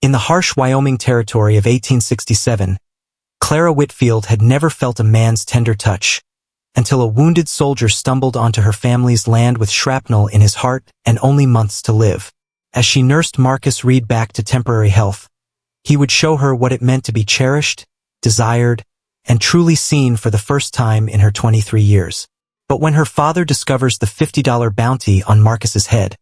In the harsh Wyoming Territory of 1867, Clara Whitfield had never felt a man's tender touch, until a wounded soldier stumbled onto her family's land with shrapnel in his heart and only months to live. As she nursed Marcus Reed back to temporary health, he would show her what it meant to be cherished, desired, and truly seen for the first time in her 23 years. But when her father discovers the $50 bounty on Marcus's head,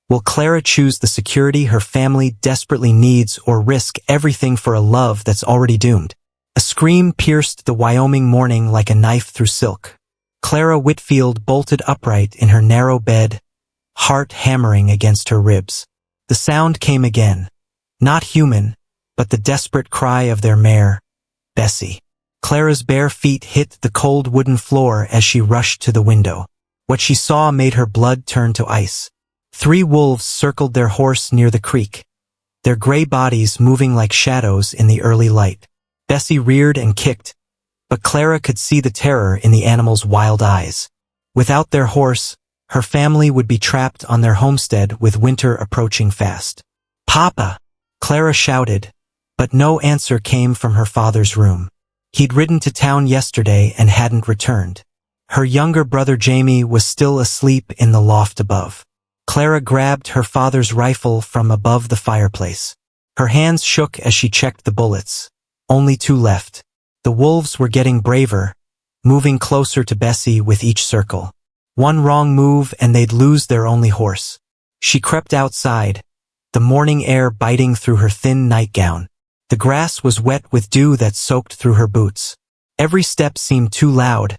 will Clara choose the security her family desperately needs or risk everything for a love that's already doomed? A scream pierced the Wyoming morning like a knife through silk. Clara Whitfield bolted upright in her narrow bed, heart hammering against her ribs. The sound came again. Not human, but the desperate cry of their mare, Bessie. Clara's bare feet hit the cold wooden floor as she rushed to the window. What she saw made her blood turn to ice. 3 wolves circled their horse near the creek, their gray bodies moving like shadows in the early light. Bessie reared and kicked, but Clara could see the terror in the animal's wild eyes. Without their horse, her family would be trapped on their homestead with winter approaching fast. "Papa!" Clara shouted, but no answer came from her father's room. He'd ridden to town yesterday and hadn't returned. Her younger brother Jamie was still asleep in the loft above. Clara grabbed her father's rifle from above the fireplace. Her hands shook as she checked the bullets. Only 2 left. The wolves were getting braver, moving closer to Bessie with each circle. One wrong move and they'd lose their only horse. She crept outside, the morning air biting through her thin nightgown. The grass was wet with dew that soaked through her boots. Every step seemed too loud,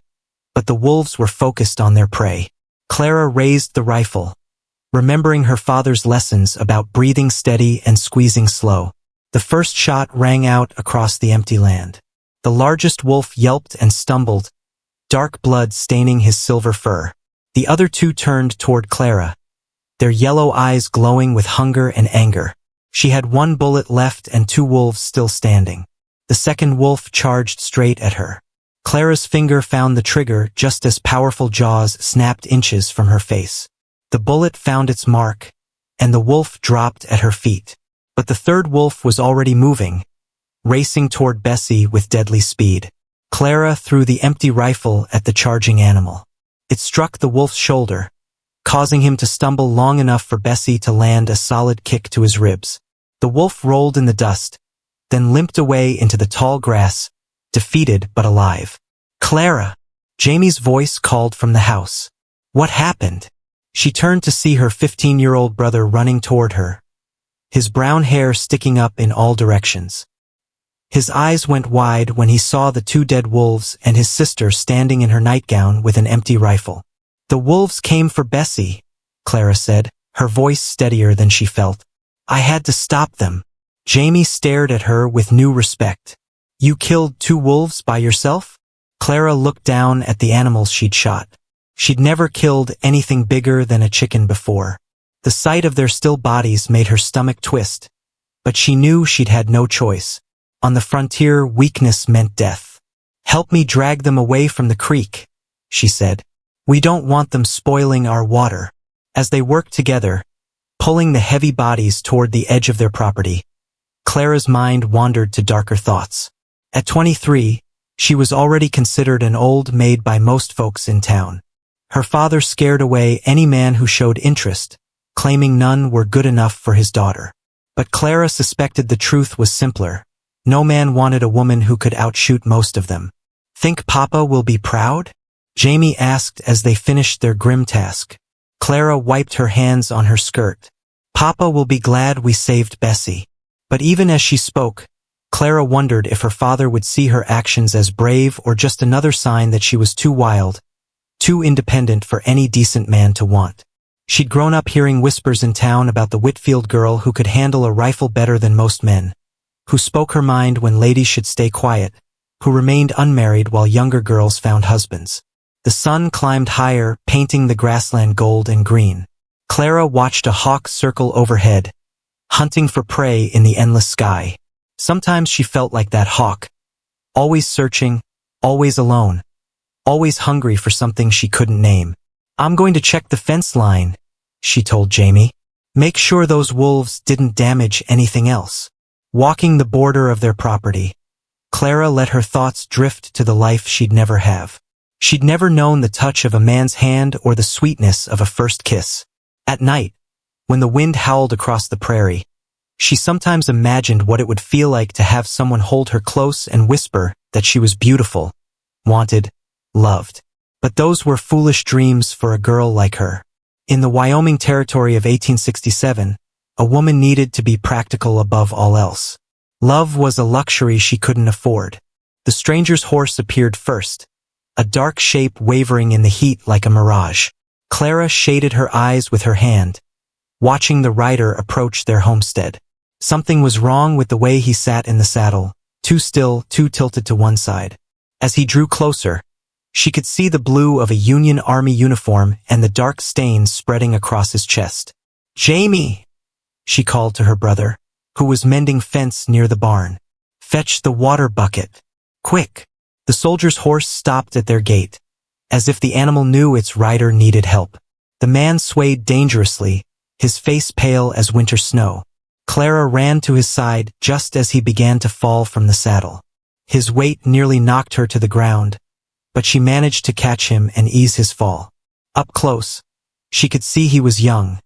but the wolves were focused on their prey. Clara raised the rifle, remembering her father's lessons about breathing steady and squeezing slow. The first shot rang out across the empty land. The largest wolf yelped and stumbled, dark blood staining his silver fur. The other 2 turned toward Clara, their yellow eyes glowing with hunger and anger. She had 1 bullet left and 2 wolves still standing. The second wolf charged straight at her. Clara's finger found the trigger just as powerful jaws snapped inches from her face. The bullet found its mark, and the wolf dropped at her feet. But the third wolf was already moving, racing toward Bessie with deadly speed. Clara threw the empty rifle at the charging animal. It struck the wolf's shoulder, causing him to stumble long enough for Bessie to land a solid kick to his ribs. The wolf rolled in the dust, then limped away into the tall grass, defeated but alive. "Clara!" Jamie's voice called from the house. "What happened?" She turned to see her 15-year-old brother running toward her, his brown hair sticking up in all directions. His eyes went wide when he saw the 2 dead wolves and his sister standing in her nightgown with an empty rifle. "The wolves came for Bessie," Clara said, her voice steadier than she felt. "I had to stop them." Jamie stared at her with new respect. "You killed 2 wolves by yourself?" Clara looked down at the animals she'd shot. She'd never killed anything bigger than a chicken before. The sight of their still bodies made her stomach twist, but she knew she'd had no choice. On the frontier, weakness meant death. "Help me drag them away from the creek," she said. "We don't want them spoiling our water." As they worked together, pulling the heavy bodies toward the edge of their property, Clara's mind wandered to darker thoughts. At 23, she was already considered an old maid by most folks in town. Her father scared away any man who showed interest, claiming none were good enough for his daughter. But Clara suspected the truth was simpler. No man wanted a woman who could outshoot most of them. "Think Papa will be proud?" Jamie asked as they finished their grim task. Clara wiped her hands on her skirt. "Papa will be glad we saved Bessie." But even as she spoke, Clara wondered if her father would see her actions as brave or just another sign that she was too wild, too independent for any decent man to want. She'd grown up hearing whispers in town about the Whitfield girl who could handle a rifle better than most men, who spoke her mind when ladies should stay quiet, who remained unmarried while younger girls found husbands. The sun climbed higher, painting the grassland gold and green. Clara watched a hawk circle overhead, hunting for prey in the endless sky. Sometimes she felt like that hawk, always searching, always alone, always hungry for something she couldn't name. "I'm going to check the fence line," she told Jamie. "Make sure those wolves didn't damage anything else." walking the border of their property. Clara let her thoughts drift to the life she'd never have. She'd never known the touch of a man's hand or the sweetness of a first kiss. At night, when the wind howled across the prairie, she sometimes imagined what it would feel like to have someone hold her close and whisper that she was beautiful, wanted, loved. But those were foolish dreams for a girl like her. In the Wyoming Territory of 1867, a woman needed to be practical above all else. Love was a luxury she couldn't afford. The stranger's horse appeared first, a dark shape wavering in the heat like a mirage. Clara shaded her eyes with her hand, watching the rider approach their homestead. Something was wrong with the way he sat in the saddle, too still, too tilted to one side. As he drew closer, she could see the blue of a Union Army uniform and the dark stains spreading across his chest. "Jamie!" she called to her brother, who was mending fence near the barn. "Fetch the water bucket. Quick!" The soldier's horse stopped at their gate, as if the animal knew its rider needed help. The man swayed dangerously, his face pale as winter snow. Clara ran to his side just as he began to fall from the saddle. His weight nearly knocked her to the ground, but she managed to catch him and ease his fall. Up close, she could see he was young,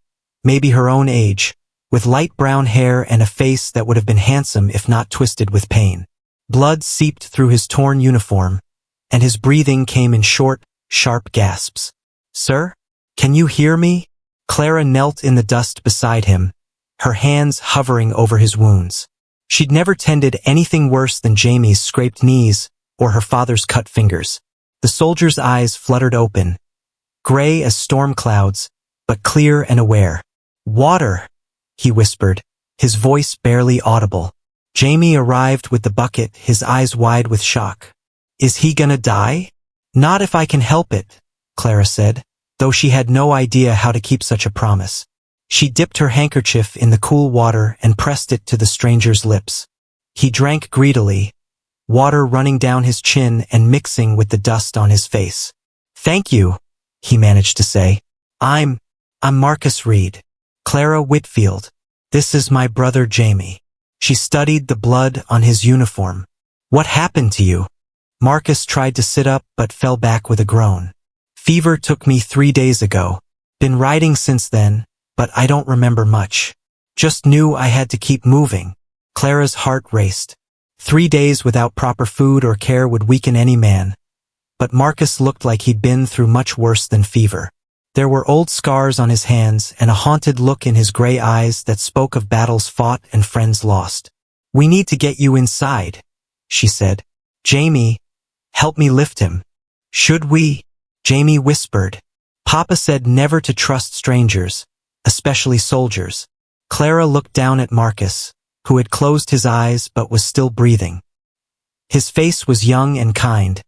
maybe her own age, with light brown hair and a face that would have been handsome if not twisted with pain. Blood seeped through his torn uniform, and his breathing came in short, sharp gasps. "Sir? Can you hear me?" Clara knelt in the dust beside him, her hands hovering over his wounds. She'd never tended anything worse than Jamie's scraped knees or her father's cut fingers. The soldier's eyes fluttered open, gray as storm clouds, but clear and aware. "Water," he whispered, his voice barely audible. Jamie arrived with the bucket, his eyes wide with shock. "Is he gonna die?" "Not if I can help it," Clara said, though she had no idea how to keep such a promise. She dipped her handkerchief in the cool water and pressed it to the stranger's lips. He drank greedily, water running down his chin and mixing with the dust on his face. "Thank you," he managed to say. I'm Marcus Reed. Clara Whitfield. This is my brother Jamie." She studied the blood on his uniform. "What happened to you?" Marcus tried to sit up but fell back with a groan. "Fever took me 3 days ago. Been riding since then, but I don't remember much. Just knew I had to keep moving." Clara's heart raced. 3 days without proper food or care would weaken any man, but Marcus looked like he'd been through much worse than fever. There were old scars on his hands and a haunted look in his gray eyes that spoke of battles fought and friends lost. "We need to get you inside," she said. "Jamie, help me lift him." "Should we?" Jamie whispered. "Papa said never to trust strangers, especially soldiers." Clara looked down at Marcus, who had closed his eyes but was still breathing. His face was young and kind,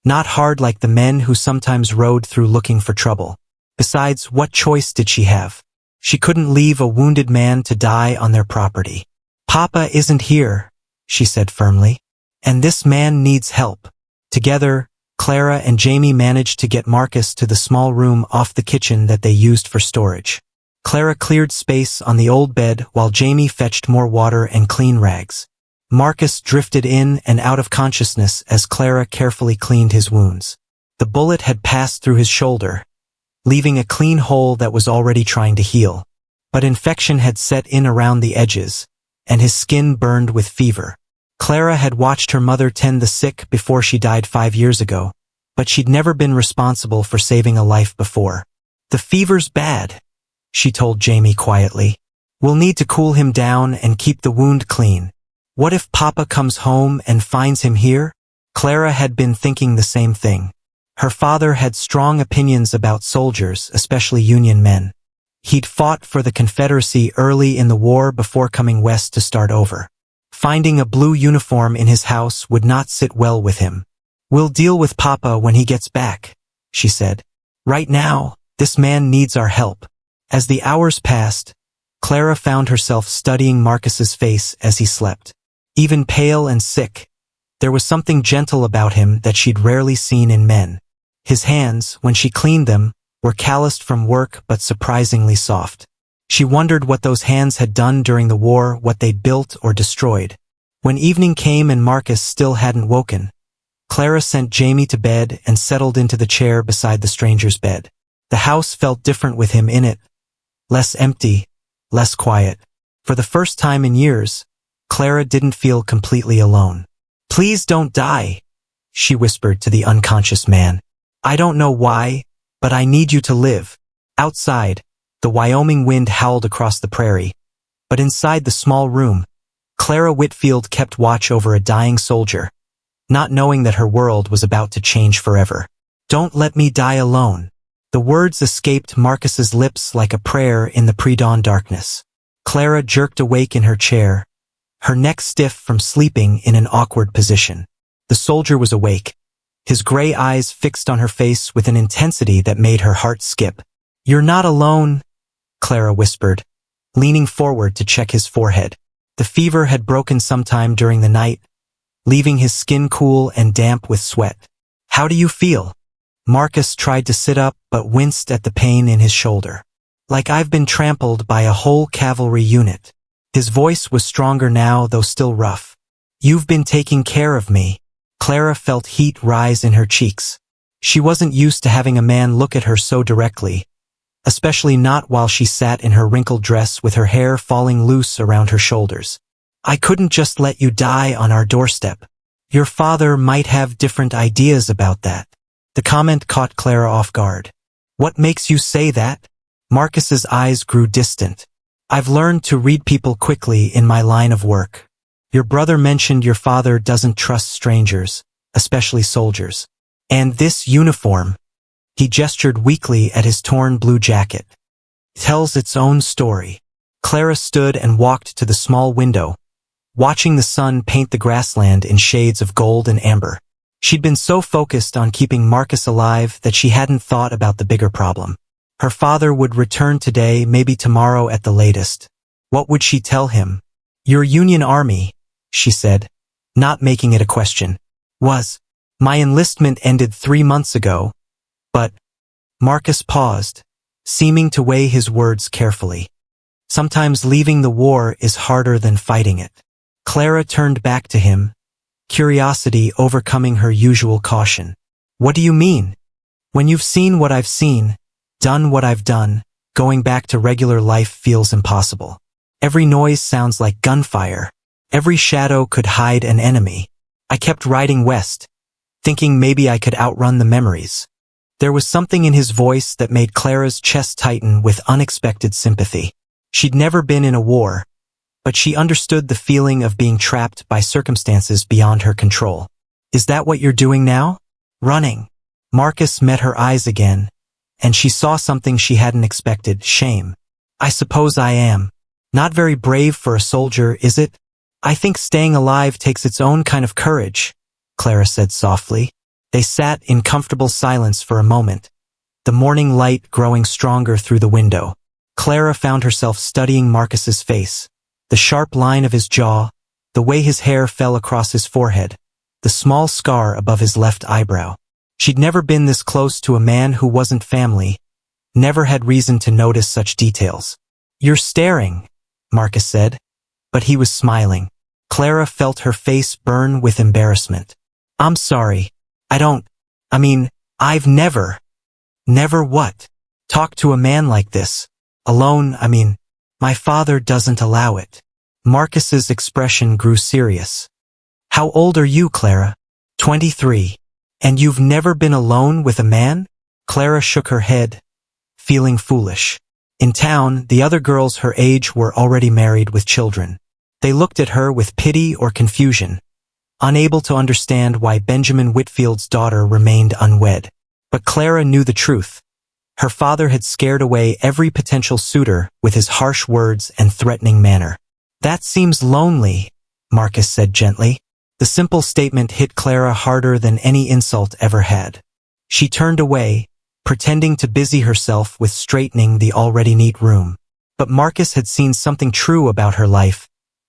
not hard like the men who sometimes rode through looking for trouble. Besides, what choice did she have? She couldn't leave a wounded man to die on their property. "Papa isn't here," she said firmly, "and this man needs help." Together, Clara and Jamie managed to get Marcus to the small room off the kitchen that they used for storage. Clara cleared space on the old bed while Jamie fetched more water and clean rags. Marcus drifted in and out of consciousness as Clara carefully cleaned his wounds. The bullet had passed through his shoulder, leaving a clean hole that was already trying to heal. But infection had set in around the edges, and his skin burned with fever. Clara had watched her mother tend the sick before she died 5 years ago, but she'd never been responsible for saving a life before. "The fever's bad," she told Jamie quietly. "We'll need to cool him down and keep the wound clean. What if Papa comes home and finds him here?" Clara had been thinking the same thing. Her father had strong opinions about soldiers, especially Union men. He'd fought for the Confederacy early in the war before coming west to start over. Finding a blue uniform in his house would not sit well with him. "We'll deal with Papa when he gets back," she said. "Right now, this man needs our help." As the hours passed, Clara found herself studying Marcus's face as he slept. Even pale and sick, there was something gentle about him that she'd rarely seen in men. His hands, when she cleaned them, were calloused from work but surprisingly soft. She wondered what those hands had done during the war, what they'd built or destroyed. When evening came and Marcus still hadn't woken, Clara sent Jamie to bed and settled into the chair beside the stranger's bed. The house felt different with him in it. Less empty, less quiet. For the first time in years, Clara didn't feel completely alone. "Please don't die," she whispered to the unconscious man. "I don't know why, but I need you to live." Outside, the Wyoming wind howled across the prairie, but inside the small room, Clara Whitfield kept watch over a dying soldier, not knowing that her world was about to change forever. "Don't let me die alone." The words escaped Marcus's lips like a prayer in the pre-dawn darkness. Clara jerked awake in her chair, her neck stiff from sleeping in an awkward position. The soldier was awake, his gray eyes fixed on her face with an intensity that made her heart skip. "You're not alone," Clara whispered, leaning forward to check his forehead. The fever had broken sometime during the night, leaving his skin cool and damp with sweat. "How do you feel?" Marcus tried to sit up but winced at the pain in his shoulder. "Like I've been trampled by a whole cavalry unit." His voice was stronger now, though still rough. "You've been taking care of me." Clara felt heat rise in her cheeks. She wasn't used to having a man look at her so directly, especially not while she sat in her wrinkled dress with her hair falling loose around her shoulders. "I couldn't just let you die on our doorstep. Your father might have different ideas about that." The comment caught Clara off guard. "What makes you say that?" Marcus's eyes grew distant. "I've learned to read people quickly in my line of work. Your brother mentioned your father doesn't trust strangers, especially soldiers. And this uniform," he gestured weakly at his torn blue jacket, "tells its own story." Clara stood and walked to the small window, watching the sun paint the grassland in shades of gold and amber. She'd been so focused on keeping Marcus alive that she hadn't thought about the bigger problem. Her father would return today, maybe tomorrow at the latest. What would she tell him? "Your Union Army," she said, not making it a question. My enlistment ended 3 months ago, but..." Marcus paused, seeming to weigh his words carefully. "Sometimes leaving the war is harder than fighting it." Clara turned back to him, curiosity overcoming her usual caution. "What do you mean?" "When you've seen what I've seen, done what I've done, going back to regular life feels impossible. Every noise sounds like gunfire. Every shadow could hide an enemy. I kept riding west, thinking maybe I could outrun the memories." There was something in his voice that made Clara's chest tighten with unexpected sympathy. She'd never been in a war, but she understood the feeling of being trapped by circumstances beyond her control. "Is that what you're doing now?" "Running." Marcus met her eyes again, and she saw something she hadn't expected: shame. "I suppose I am. Not very brave for a soldier, is it?" "I think staying alive takes its own kind of courage," Clara said softly. They sat in comfortable silence for a moment, the morning light growing stronger through the window. Clara found herself studying Marcus's face, the sharp line of his jaw, the way his hair fell across his forehead, the small scar above his left eyebrow. She'd never been this close to a man who wasn't family, never had reason to notice such details. "You're staring," Marcus said, but he was smiling. Clara felt her face burn with embarrassment. "I'm sorry. I've never..." "Never what?" "Talked to a man like this. Alone, my father doesn't allow it." Marcus's expression grew serious. "How old are you, Clara?" 23. "And you've never been alone with a man?" Clara shook her head, feeling foolish. In town, the other girls her age were already married with children. They looked at her with pity or confusion, unable to understand why Benjamin Whitfield's daughter remained unwed. But Clara knew the truth. Her father had scared away every potential suitor with his harsh words and threatening manner. "That seems lonely," Marcus said gently. The simple statement hit Clara harder than any insult ever had. She turned away, pretending to busy herself with straightening the already neat room. But Marcus had seen something true about her life,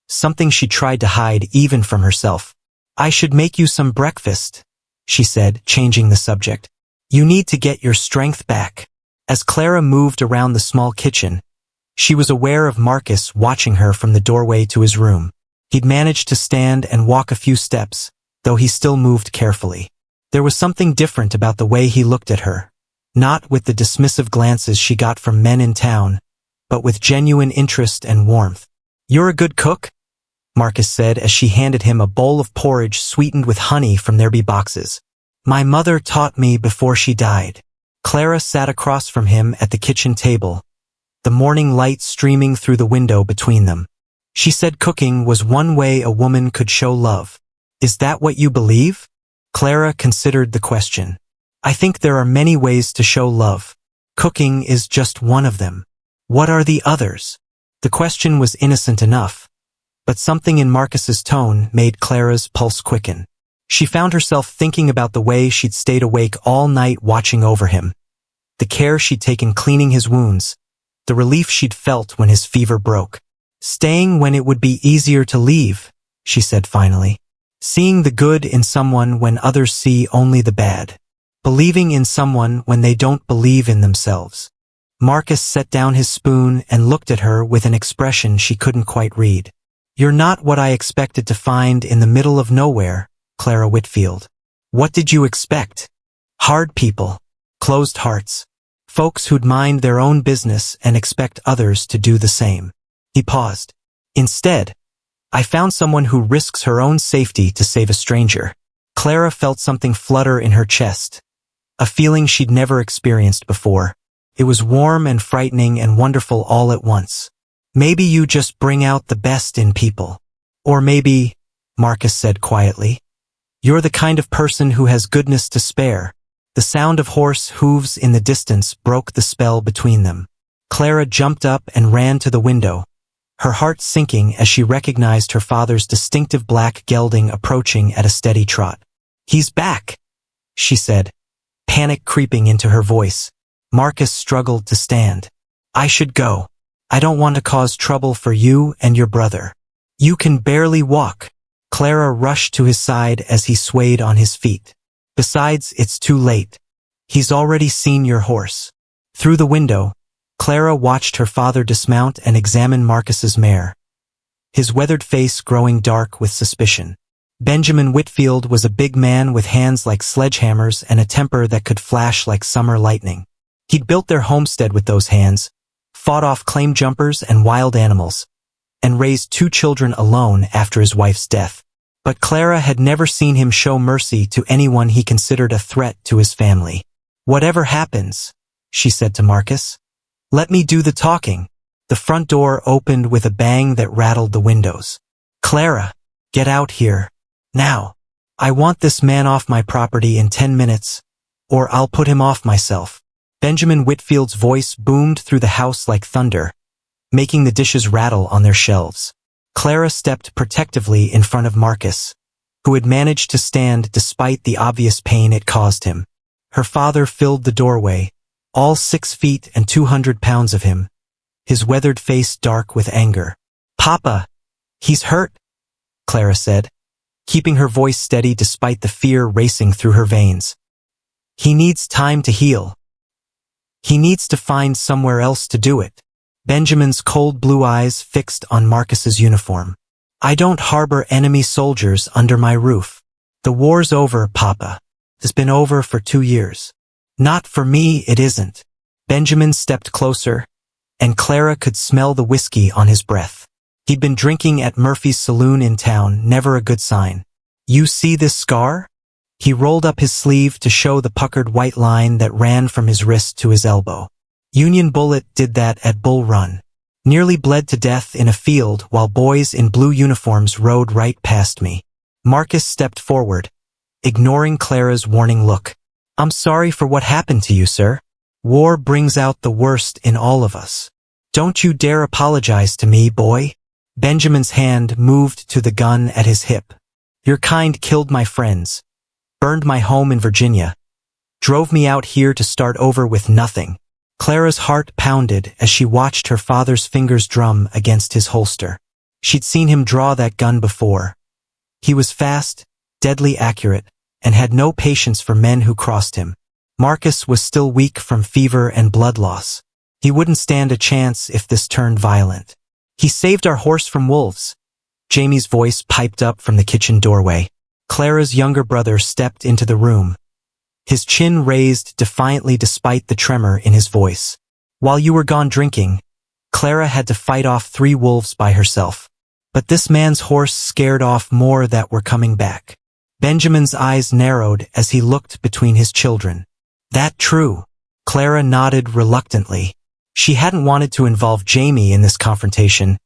something she tried to hide even from herself. "I should make you some breakfast," she said, changing the subject. "You need to get your strength back." As Clara moved around the small kitchen, She was aware of Marcus watching her from the doorway to his room. He'd managed to stand and walk a few steps, though he still moved carefully. There was something different about the way he looked at her, not with the dismissive glances she got from men in town, but with genuine interest and warmth. "You're a good cook?" Marcus said as she handed him a bowl of porridge sweetened with honey from their boxes. "My mother taught me before she died." Clara sat across from him at the kitchen table, the morning light streaming through the window between them. She said cooking was one way a woman could show love. "Is that what you believe?" Clara considered the question. "I think there are many ways to show love. Cooking is just one of them. What are the others?" The question was innocent enough, but something in Marcus's tone made Clara's pulse quicken. She found herself thinking about the way she'd stayed awake all night watching over him, the care she'd taken cleaning his wounds, the relief she'd felt when his fever broke. "Staying when it would be easier to leave," she said finally. "Seeing the good in someone when others see only the bad. Believing in someone when they don't believe in themselves." Marcus set down his spoon and looked at her with an expression she couldn't quite read. "You're not what I expected to find in the middle of nowhere, Clara Whitfield. What did you expect? Hard people, closed hearts, folks who'd mind their own business and expect others to do the same." He paused. "Instead, I found someone who risks her own safety to save a stranger." Clara felt something flutter in her chest, a feeling she'd never experienced before. It was warm and frightening and wonderful all at once. "Maybe you just bring out the best in people. Or maybe," Marcus said quietly, "you're the kind of person who has goodness to spare." The sound of horse hooves in the distance broke the spell between them. Clara jumped up and ran to the window, her heart sinking as she recognized her father's distinctive black gelding approaching at a steady trot. "He's back," she said, panic creeping into her voice. Marcus struggled to stand. "I should go. I don't want to cause trouble for you and your brother." "You can barely walk." Clara rushed to his side as he swayed on his feet. "Besides, it's too late. He's already seen your horse." Through the window, Clara watched her father dismount and examine Marcus's mare, his weathered face growing dark with suspicion. Benjamin Whitfield was a big man with hands like sledgehammers and a temper that could flash like summer lightning. He'd built their homestead with those hands, fought off claim jumpers and wild animals, and raised 2 children alone after his wife's death. But Clara had never seen him show mercy to anyone he considered a threat to his family. "Whatever happens," she said to Marcus, "let me do the talking." The front door opened with a bang that rattled the windows. "Clara, get out here. Now. I want this man off my property in 10 minutes, or I'll put him off myself." Benjamin Whitfield's voice boomed through the house like thunder, making the dishes rattle on their shelves. Clara stepped protectively in front of Marcus, who had managed to stand despite the obvious pain it caused him. Her father filled the doorway, all 6 feet and 200 pounds of him, his weathered face dark with anger. "Papa, he's hurt," Clara said, keeping her voice steady despite the fear racing through her veins. "He needs time to heal. He needs to find somewhere else to do it." Benjamin's cold blue eyes fixed on Marcus's uniform. "I don't harbor enemy soldiers under my roof. The war's over, Papa. It's been over for 2 years. Not for me, it isn't." Benjamin stepped closer, and Clara could smell the whiskey on his breath. He'd been drinking at Murphy's saloon in town, never a good sign. "You see this scar?" He rolled up his sleeve to show the puckered white line that ran from his wrist to his elbow. "Union Bullet did that at Bull Run. Nearly bled to death in a field while boys in blue uniforms rode right past me." Marcus stepped forward, ignoring Clara's warning look. "I'm sorry for what happened to you, sir. War brings out the worst in all of us. Don't you dare apologize to me, boy." Benjamin's hand moved to the gun at his hip. "Your kind killed my friends, burned my home in Virginia, drove me out here to start over with nothing." Clara's heart pounded as she watched her father's fingers drum against his holster. She'd seen him draw that gun before. He was fast, deadly accurate, and had no patience for men who crossed him. Marcus was still weak from fever and blood loss. He wouldn't stand a chance if this turned violent. He saved our horse from wolves. Jamie's voice piped up from the kitchen doorway. Clara's younger brother stepped into the room, his chin raised defiantly despite the tremor in his voice. While you were gone drinking, Clara had to fight off 3 wolves by herself. But this man's horse scared off more that were coming back. Benjamin's eyes narrowed as he looked between his children. That true? Clara nodded reluctantly. She hadn't wanted to involve Jamie in this confrontation,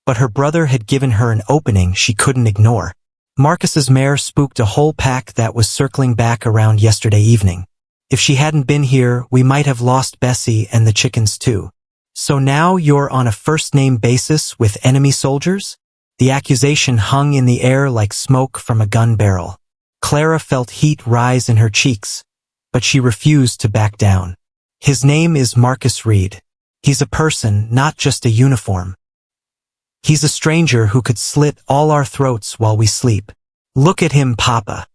but her brother had given her an opening she couldn't ignore. Marcus's mare spooked a whole pack that was circling back around yesterday evening. If she hadn't been here, we might have lost Bessie and the chickens too. So now you're on a first-name basis with enemy soldiers? The accusation hung in the air like smoke from a gun barrel. Clara felt heat rise in her cheeks, but she refused to back down. His name is Marcus Reed. He's a person, not just a uniform. He's a stranger who could slit all our throats while we sleep. Look at him, Papa.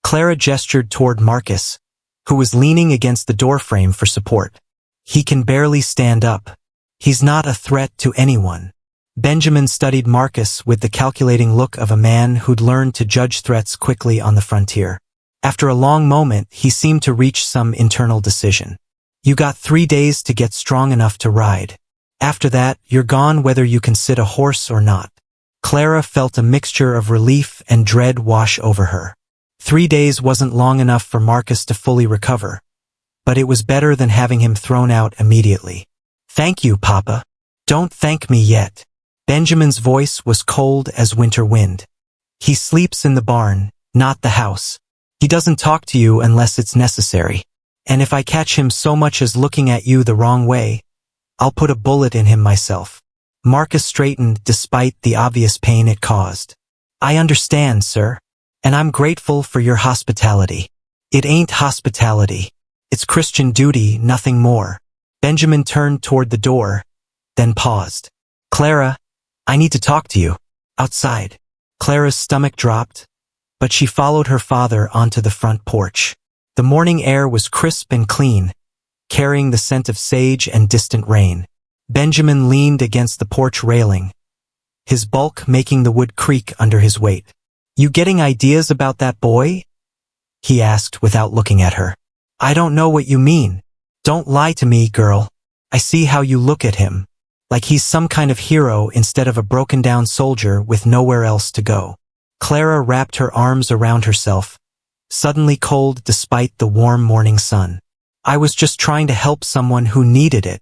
Clara gestured toward Marcus, who was leaning against the doorframe for support. He can barely stand up. He's not a threat to anyone. Benjamin studied Marcus with the calculating look of a man who'd learned to judge threats quickly on the frontier. After a long moment, he seemed to reach some internal decision. You got 3 days to get strong enough to ride. After that, you're gone whether you can sit a horse or not. Clara felt a mixture of relief and dread wash over her. 3 days wasn't long enough for Marcus to fully recover, but it was better than having him thrown out immediately. Thank you, Papa. Don't thank me yet. Benjamin's voice was cold as winter wind. He sleeps in the barn, not the house. He doesn't talk to you unless it's necessary. And if I catch him so much as looking at you the wrong way, I'll put a bullet in him myself. Marcus straightened despite the obvious pain it caused. I understand, sir, and I'm grateful for your hospitality. It ain't hospitality. It's Christian duty, nothing more. Benjamin turned toward the door, then paused. Clara, I need to talk to you. Outside. Clara's stomach dropped, but she followed her father onto the front porch. The morning air was crisp and clean, carrying the scent of sage and distant rain. Benjamin leaned against the porch railing, his bulk making the wood creak under his weight. You getting ideas about that boy? He asked without looking at her. I don't know what you mean. Don't lie to me, girl. I see how you look at him. Like he's some kind of hero instead of a broken-down soldier with nowhere else to go. Clara wrapped her arms around herself, suddenly cold despite the warm morning sun. I was just trying to help someone who needed it.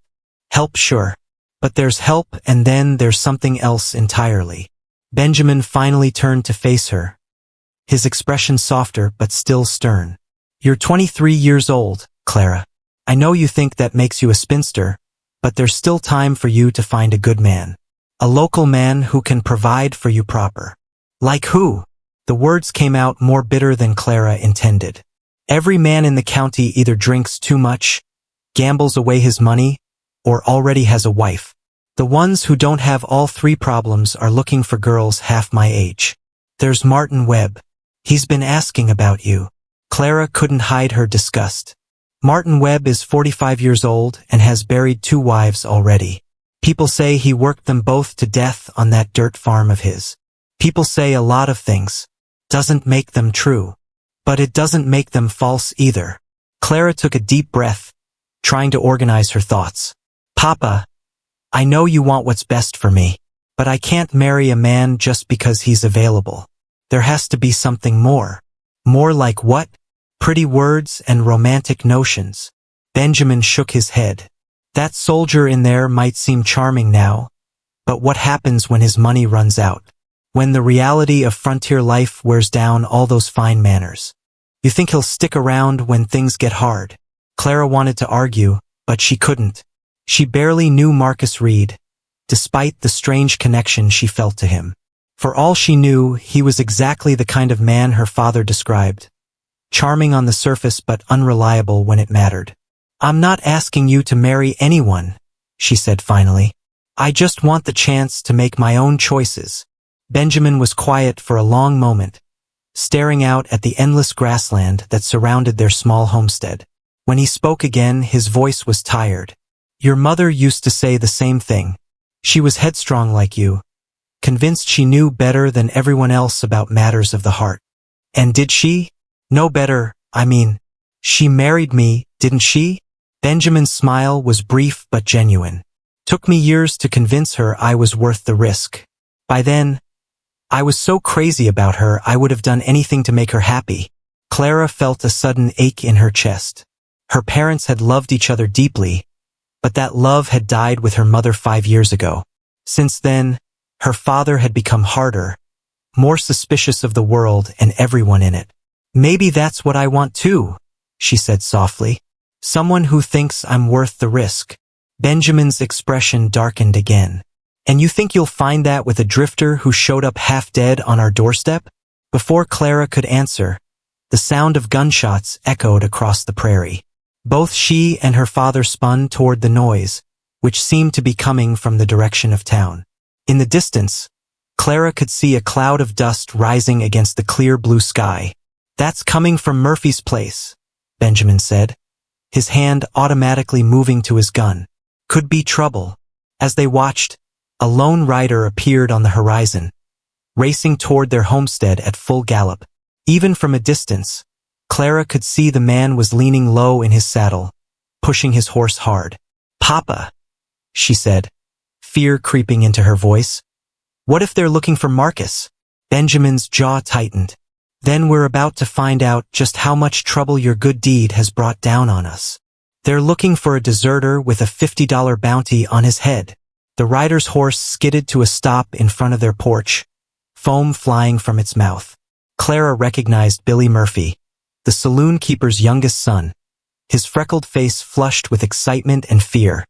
Help, sure. But there's help and then there's something else entirely. Benjamin finally turned to face her, his expression softer but still stern. You're 23 years old, Clara. I know you think that makes you a spinster, but there's still time for you to find a good man. A local man who can provide for you proper. Like who? The words came out more bitter than Clara intended. Every man in the county either drinks too much, gambles away his money, or already has a wife. The ones who don't have all 3 problems are looking for girls half my age. There's Martin Webb. He's been asking about you. Clara couldn't hide her disgust. Martin Webb is 45 years old and has buried 2 wives already. People say he worked them both to death on that dirt farm of his. People say a lot of things. Doesn't make them true. But it doesn't make them false either. Clara took a deep breath, trying to organize her thoughts. Papa, I know you want what's best for me, but I can't marry a man just because he's available. There has to be something more. More like what? Pretty words and romantic notions. Benjamin shook his head. That soldier in there might seem charming now, but what happens when his money runs out? When the reality of frontier life wears down all those fine manners? You think he'll stick around when things get hard? Clara wanted to argue, but she couldn't. She barely knew Marcus Reed, despite the strange connection she felt to him. For all she knew, he was exactly the kind of man her father described. Charming on the surface but unreliable when it mattered. I'm not asking you to marry anyone, she said finally. I just want the chance to make my own choices. Benjamin was quiet for a long moment, staring out at the endless grassland that surrounded their small homestead. When he spoke again, his voice was tired. Your mother used to say the same thing. She was headstrong like you, convinced she knew better than everyone else about matters of the heart. And did she? No better, I mean, she married me, didn't she? Benjamin's smile was brief but genuine. Took me years to convince her I was worth the risk. By then, I was so crazy about her I would have done anything to make her happy. Clara felt a sudden ache in her chest. Her parents had loved each other deeply, but that love had died with her mother 5 years ago. Since then, her father had become harder, more suspicious of the world and everyone in it. Maybe that's what I want too, she said softly. Someone who thinks I'm worth the risk. Benjamin's expression darkened again. And you think you'll find that with a drifter who showed up half dead on our doorstep? Before Clara could answer, the sound of gunshots echoed across the prairie. Both she and her father spun toward the noise, which seemed to be coming from the direction of town. In the distance, Clara could see a cloud of dust rising against the clear blue sky. That's coming from Murphy's place, Benjamin said, his hand automatically moving to his gun. Could be trouble. As they watched, a lone rider appeared on the horizon, racing toward their homestead at full gallop. Even from a distance, Clara could see the man was leaning low in his saddle, pushing his horse hard. Papa, she said, fear creeping into her voice. What if they're looking for Marcus? Benjamin's jaw tightened. Then we're about to find out just how much trouble your good deed has brought down on us. They're looking for a deserter with a $50 bounty on his head. The rider's horse skidded to a stop in front of their porch, foam flying from its mouth. Clara recognized Billy Murphy, the saloon keeper's youngest son, his freckled face flushed with excitement and fear.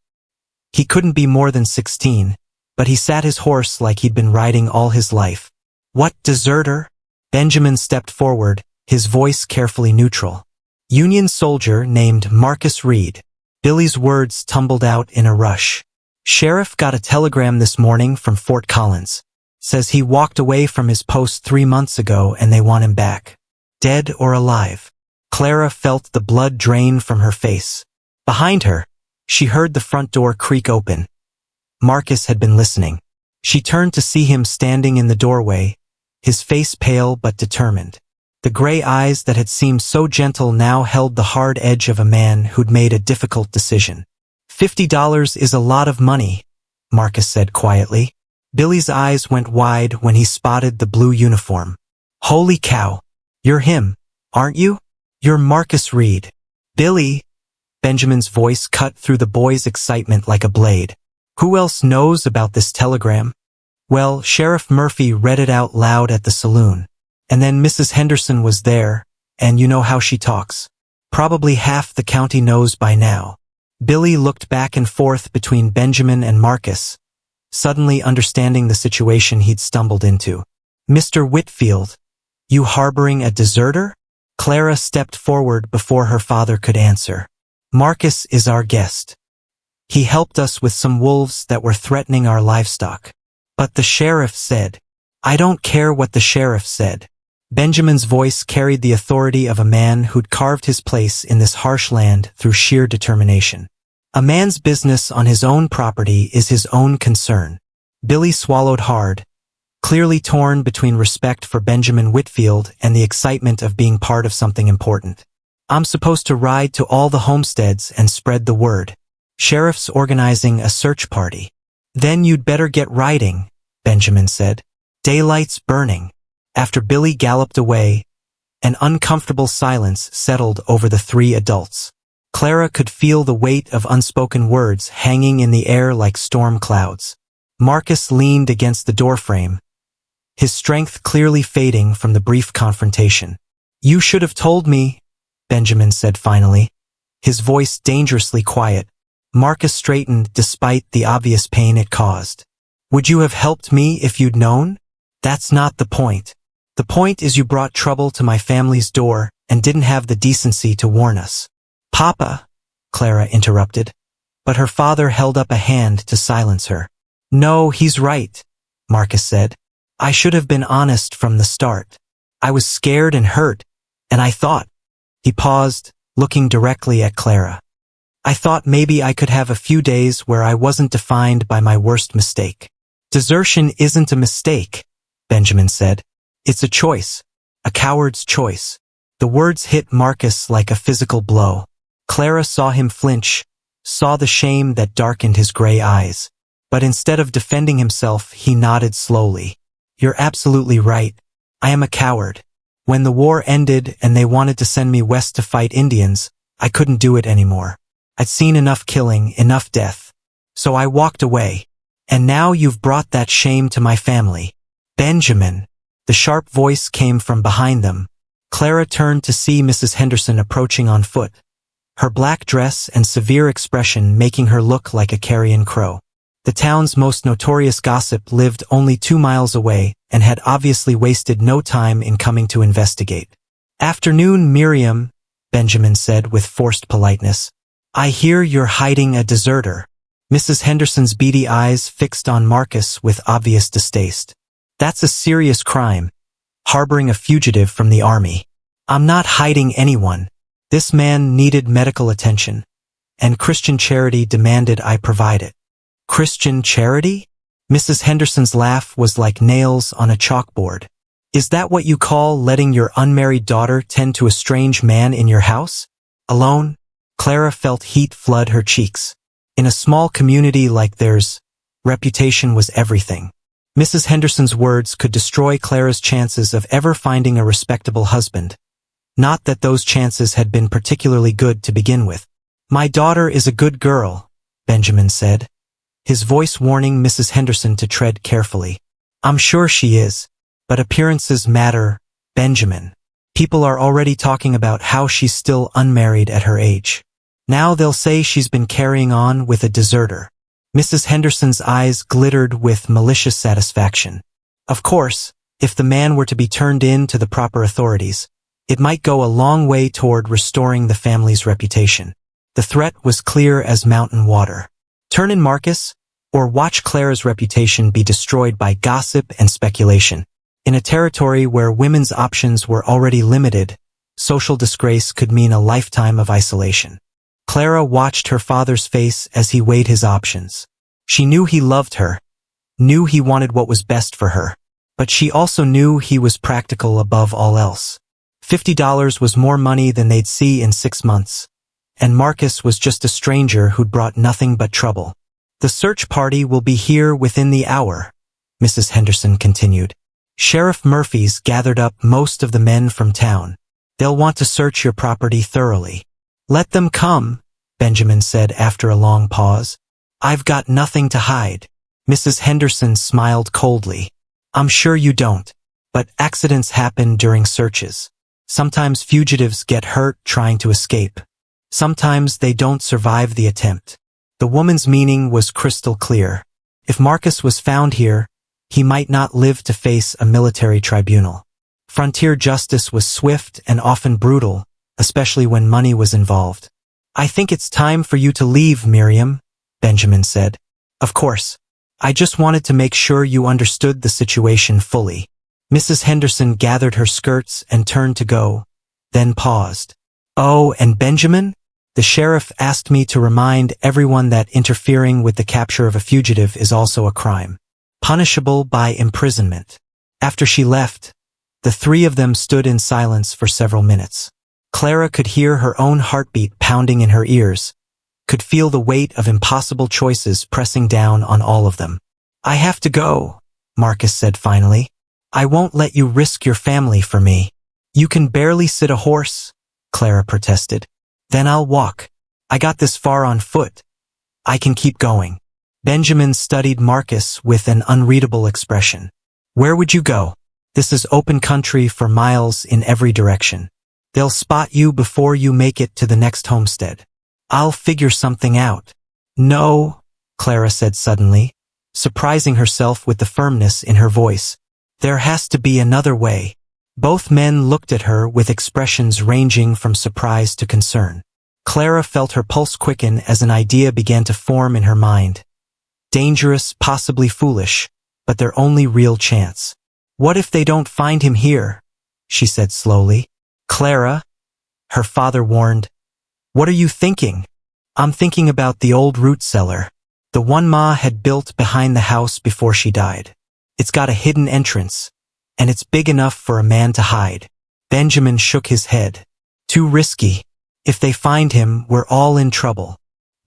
He couldn't be more than 16, but he sat his horse like he'd been riding all his life. What deserter? Benjamin stepped forward, his voice carefully neutral. Union soldier named Marcus Reed. Billy's words tumbled out in a rush. Sheriff got a telegram this morning from Fort Collins. Says he walked away from his post 3 months ago and they want him back. Dead or alive. Clara felt the blood drain from her face. Behind her, she heard the front door creak open. Marcus had been listening. She turned to see him standing in the doorway, his face pale but determined. The gray eyes that had seemed so gentle now held the hard edge of a man who'd made a difficult decision. $50 is a lot of money, Marcus said quietly. Billy's eyes went wide when he spotted the blue uniform. Holy cow! You're him, aren't you? You're Marcus Reed. Billy! Benjamin's voice cut through the boy's excitement like a blade. Who else knows about this telegram? Well, Sheriff Murphy read it out loud at the saloon. And then Mrs. Henderson was there, and you know how she talks. Probably half the county knows by now. Billy looked back and forth between Benjamin and Marcus, suddenly understanding the situation he'd stumbled into. Mr. Whitfield, you harboring a deserter? Clara stepped forward before her father could answer. Marcus is our guest. He helped us with some wolves that were threatening our livestock. But the sheriff said, I don't care what the sheriff said. Benjamin's voice carried the authority of a man who'd carved his place in this harsh land through sheer determination. A man's business on his own property is his own concern. Billy swallowed hard, clearly torn between respect for Benjamin Whitfield and the excitement of being part of something important. I'm supposed to ride to all the homesteads and spread the word. Sheriff's organizing a search party. Then you'd better get riding, Benjamin said. Daylight's burning. After Billy galloped away, an uncomfortable silence settled over the 3 adults. Clara could feel the weight of unspoken words hanging in the air like storm clouds. Marcus leaned against the doorframe, his strength clearly fading from the brief confrontation. You should have told me, Benjamin said finally, his voice dangerously quiet. Marcus straightened despite the obvious pain it caused. Would you have helped me if you'd known? That's not the point. The point is you brought trouble to my family's door and didn't have the decency to warn us. Papa, Clara interrupted, but her father held up a hand to silence her. No, he's right, Marcus said. I should have been honest from the start. I was scared and hurt, and I thought. He paused, looking directly at Clara. I thought maybe I could have a few days where I wasn't defined by my worst mistake. Desertion isn't a mistake, Benjamin said. It's a choice. A coward's choice. The words hit Marcus like a physical blow. Clara saw him flinch, saw the shame that darkened his gray eyes. But instead of defending himself, he nodded slowly. You're absolutely right. I am a coward. When the war ended and they wanted to send me west to fight Indians, I couldn't do it anymore. I'd seen enough killing, enough death. So I walked away. And now you've brought that shame to my family. Benjamin. The sharp voice came from behind them. Clara turned to see Mrs. Henderson approaching on foot, her black dress and severe expression making her look like a carrion crow. The town's most notorious gossip lived only 2 miles away and had obviously wasted no time in coming to investigate. Afternoon, Miriam, Benjamin said with forced politeness. I hear you're hiding a deserter. Mrs. Henderson's beady eyes fixed on Marcus with obvious distaste. That's a serious crime, harboring a fugitive from the army. I'm not hiding anyone. This man needed medical attention, and Christian charity demanded I provide it. Christian charity? Mrs. Henderson's laugh was like nails on a chalkboard. Is that what you call letting your unmarried daughter tend to a strange man in your house? Alone? Clara felt heat flood her cheeks. In a small community like theirs, reputation was everything. Mrs. Henderson's words could destroy Clara's chances of ever finding a respectable husband. Not that those chances had been particularly good to begin with. My daughter is a good girl, Benjamin said, his voice warning Mrs. Henderson to tread carefully. I'm sure she is, but appearances matter, Benjamin. People are already talking about how she's still unmarried at her age. Now they'll say she's been carrying on with a deserter. Mrs. Henderson's eyes glittered with malicious satisfaction. Of course, if the man were to be turned in to the proper authorities, it might go a long way toward restoring the family's reputation. The threat was clear as mountain water. Turn in Marcus, or watch Clara's reputation be destroyed by gossip and speculation. In a territory where women's options were already limited, social disgrace could mean a lifetime of isolation. Clara watched her father's face as he weighed his options. She knew he loved her, knew he wanted what was best for her, but she also knew he was practical above all else. $50 was more money than they'd see in 6 months, and Marcus was just a stranger who'd brought nothing but trouble. The search party will be here within the hour, Mrs. Henderson continued. Sheriff Murphy's gathered up most of the men from town. They'll want to search your property thoroughly. Let them come, Benjamin said after a long pause. I've got nothing to hide. Mrs. Henderson smiled coldly. I'm sure you don't, but accidents happen during searches. Sometimes fugitives get hurt trying to escape. Sometimes they don't survive the attempt. The woman's meaning was crystal clear. If Marcus was found here, he might not live to face a military tribunal. Frontier justice was swift and often brutal, especially when money was involved. I think it's time for you to leave, Miriam, Benjamin said. Of course. I just wanted to make sure you understood the situation fully. Mrs. Henderson gathered her skirts and turned to go, then paused. Oh, and Benjamin? The sheriff asked me to remind everyone that interfering with the capture of a fugitive is also a crime, punishable by imprisonment. After she left, the three of them stood in silence for several minutes. Clara could hear her own heartbeat pounding in her ears, could feel the weight of impossible choices pressing down on all of them. I have to go, Marcus said finally. I won't let you risk your family for me. You can barely sit a horse, Clara protested. Then I'll walk. I got this far on foot. I can keep going. Benjamin studied Marcus with an unreadable expression. Where would you go? This is open country for miles in every direction. They'll spot you before you make it to the next homestead. I'll figure something out. No, Clara said suddenly, surprising herself with the firmness in her voice. There has to be another way. Both men looked at her with expressions ranging from surprise to concern. Clara felt her pulse quicken as an idea began to form in her mind. Dangerous, possibly foolish, but their only real chance. What if they don't find him here? She said slowly. Clara, her father warned. What are you thinking? I'm thinking about the old root cellar. The one Ma had built behind the house before she died. It's got a hidden entrance, and it's big enough for a man to hide. Benjamin shook his head. Too risky. If they find him, we're all in trouble.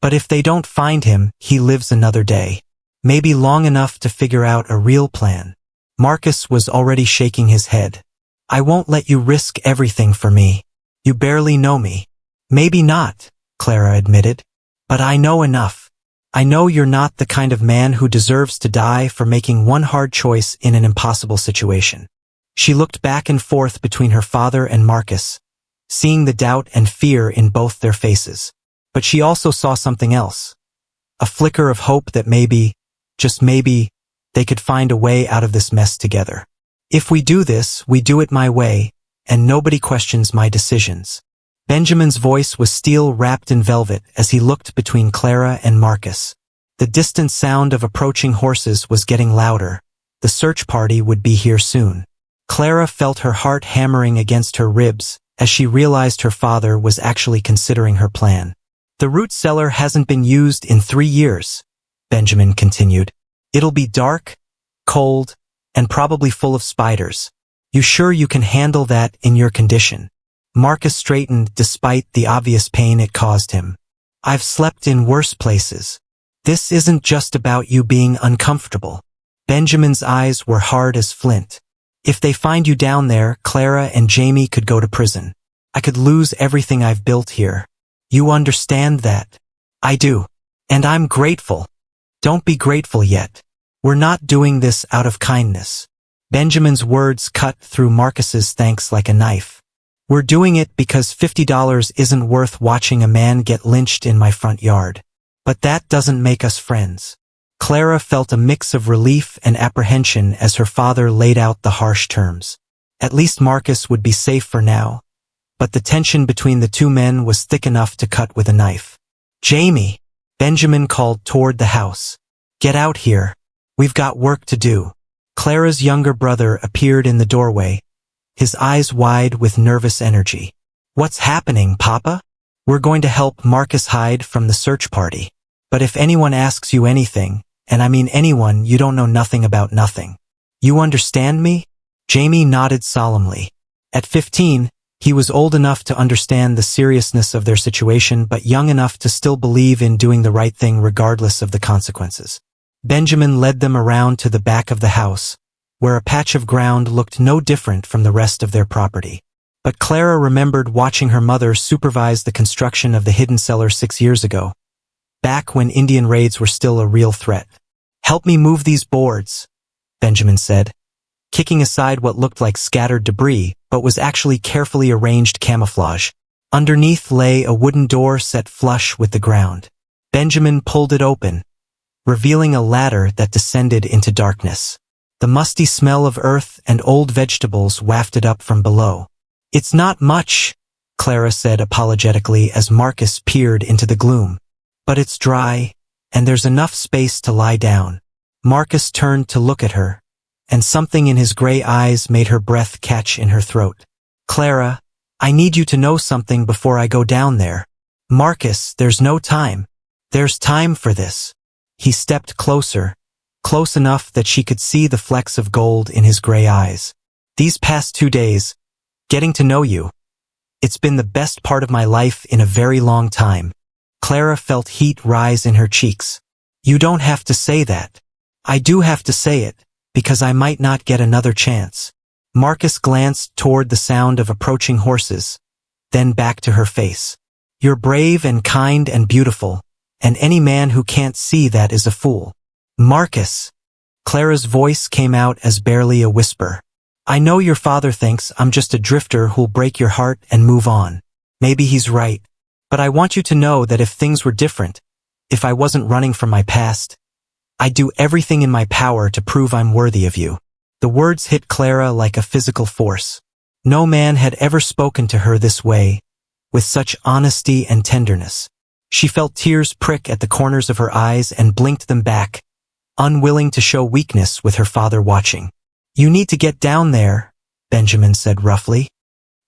But if they don't find him, he lives another day. Maybe long enough to figure out a real plan. Marcus was already shaking his head. I won't let you risk everything for me. You barely know me. Maybe not, Clara admitted. But I know enough. I know you're not the kind of man who deserves to die for making one hard choice in an impossible situation. She looked back and forth between her father and Marcus, seeing the doubt and fear in both their faces. But she also saw something else. A flicker of hope that maybe, just maybe, they could find a way out of this mess together. If we do this, we do it my way, and nobody questions my decisions. Benjamin's voice was steel wrapped in velvet as he looked between Clara and Marcus. The distant sound of approaching horses was getting louder. The search party would be here soon. Clara felt her heart hammering against her ribs as she realized her father was actually considering her plan. The root cellar hasn't been used in 3 years, Benjamin continued. It'll be dark, cold, and probably full of spiders. You sure you can handle that in your condition? Marcus straightened despite the obvious pain it caused him. I've slept in worse places. This isn't just about you being uncomfortable. Benjamin's eyes were hard as flint. If they find you down there, Clara and Jamie could go to prison. I could lose everything I've built here. You understand that? I do. And I'm grateful. Don't be grateful yet. We're not doing this out of kindness. Benjamin's words cut through Marcus's thanks like a knife. We're doing it because $50 isn't worth watching a man get lynched in my front yard. But that doesn't make us friends. Clara felt a mix of relief and apprehension as her father laid out the harsh terms. At least Marcus would be safe for now. But the tension between the two men was thick enough to cut with a knife. Jamie, Benjamin called toward the house. Get out here. We've got work to do. Clara's younger brother appeared in the doorway, his eyes wide with nervous energy. What's happening, Papa? We're going to help Marcus hide from the search party. But if anyone asks you anything, and I mean anyone, you don't know nothing about nothing. You understand me? Jamie nodded solemnly. At 15, he was old enough to understand the seriousness of their situation, but young enough to still believe in doing the right thing regardless of the consequences. Benjamin led them around to the back of the house, where a patch of ground looked no different from the rest of their property. But Clara remembered watching her mother supervise the construction of the hidden cellar 6 years ago, back when Indian raids were still a real threat. Help me move these boards, Benjamin said, kicking aside what looked like scattered debris, but was actually carefully arranged camouflage. Underneath lay a wooden door set flush with the ground. Benjamin pulled it open, revealing a ladder that descended into darkness. The musty smell of earth and old vegetables wafted up from below. It's not much, Clara said apologetically as Marcus peered into the gloom. But it's dry, and there's enough space to lie down. Marcus turned to look at her, and something in his gray eyes made her breath catch in her throat. Clara, I need you to know something before I go down there. Marcus, there's no time. There's time for this. He stepped closer, close enough that she could see the flecks of gold in his gray eyes. These past 2 days, getting to know you, it's been the best part of my life in a very long time. Clara felt heat rise in her cheeks. You don't have to say that. I do have to say it, because I might not get another chance. Marcus glanced toward the sound of approaching horses, then back to her face. You're brave and kind and beautiful, and any man who can't see that is a fool. Marcus! Clara's voice came out as barely a whisper. I know your father thinks I'm just a drifter who'll break your heart and move on. Maybe he's right. But I want you to know that if things were different, if I wasn't running from my past, I'd do everything in my power to prove I'm worthy of you. The words hit Clara like a physical force. No man had ever spoken to her this way, with such honesty and tenderness. She felt tears prick at the corners of her eyes and blinked them back, unwilling to show weakness with her father watching. You need to get down there, Benjamin said roughly.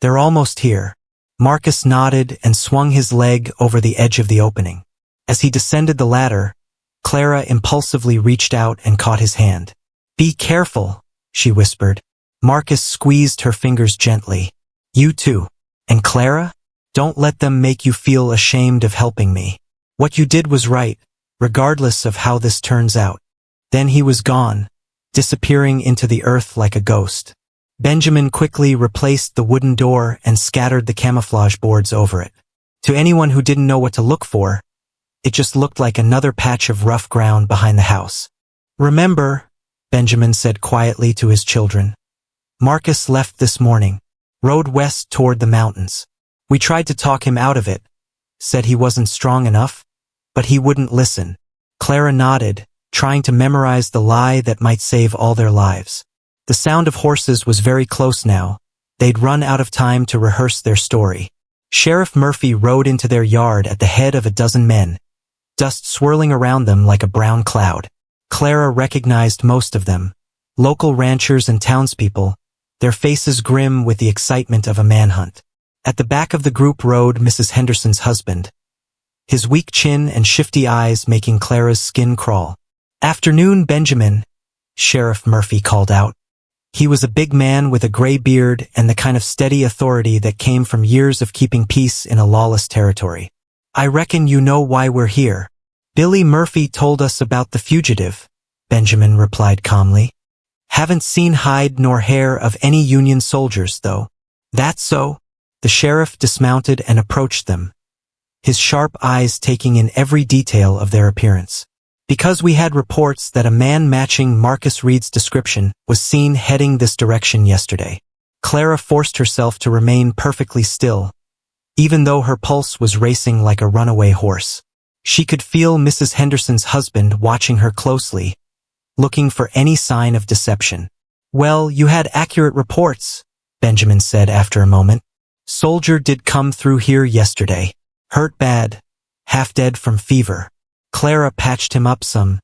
They're almost here. Marcus nodded and swung his leg over the edge of the opening. As he descended the ladder, Clara impulsively reached out and caught his hand. "Be careful," she whispered. Marcus squeezed her fingers gently. "You too. And Clara? Don't let them make you feel ashamed of helping me. What you did was right, regardless of how this turns out." Then he was gone, disappearing into the earth like a ghost. Benjamin quickly replaced the wooden door and scattered the camouflage boards over it. To anyone who didn't know what to look for, it just looked like another patch of rough ground behind the house. "Remember," Benjamin said quietly to his children, "Marcus left this morning, rode west toward the mountains. We tried to talk him out of it, said he wasn't strong enough, but he wouldn't listen." Clara nodded, trying to memorize the lie that might save all their lives. The sound of horses was very close now. They'd run out of time to rehearse their story. Sheriff Murphy rode into their yard at the head of a dozen men, dust swirling around them like a brown cloud. Clara recognized most of them, local ranchers and townspeople, their faces grim with the excitement of a manhunt. At the back of the group rode Mrs. Henderson's husband, his weak chin and shifty eyes making Clara's skin crawl. "Afternoon, Benjamin," Sheriff Murphy called out. He was a big man with a gray beard and the kind of steady authority that came from years of keeping peace in a lawless territory. "I reckon you know why we're here." "Billy Murphy told us about the fugitive," Benjamin replied calmly. "Haven't seen hide nor hair of any Union soldiers, though." "That's so?" The sheriff dismounted and approached them, his sharp eyes taking in every detail of their appearance. "Because we had reports that a man matching Marcus Reed's description was seen heading this direction yesterday." Clara forced herself to remain perfectly still, even though her pulse was racing like a runaway horse. She could feel Mrs. Henderson's husband watching her closely, looking for any sign of deception. "Well, you had accurate reports," Benjamin said after a moment. "Soldier did come through here yesterday. Hurt bad, half dead from fever." Clara patched him up some,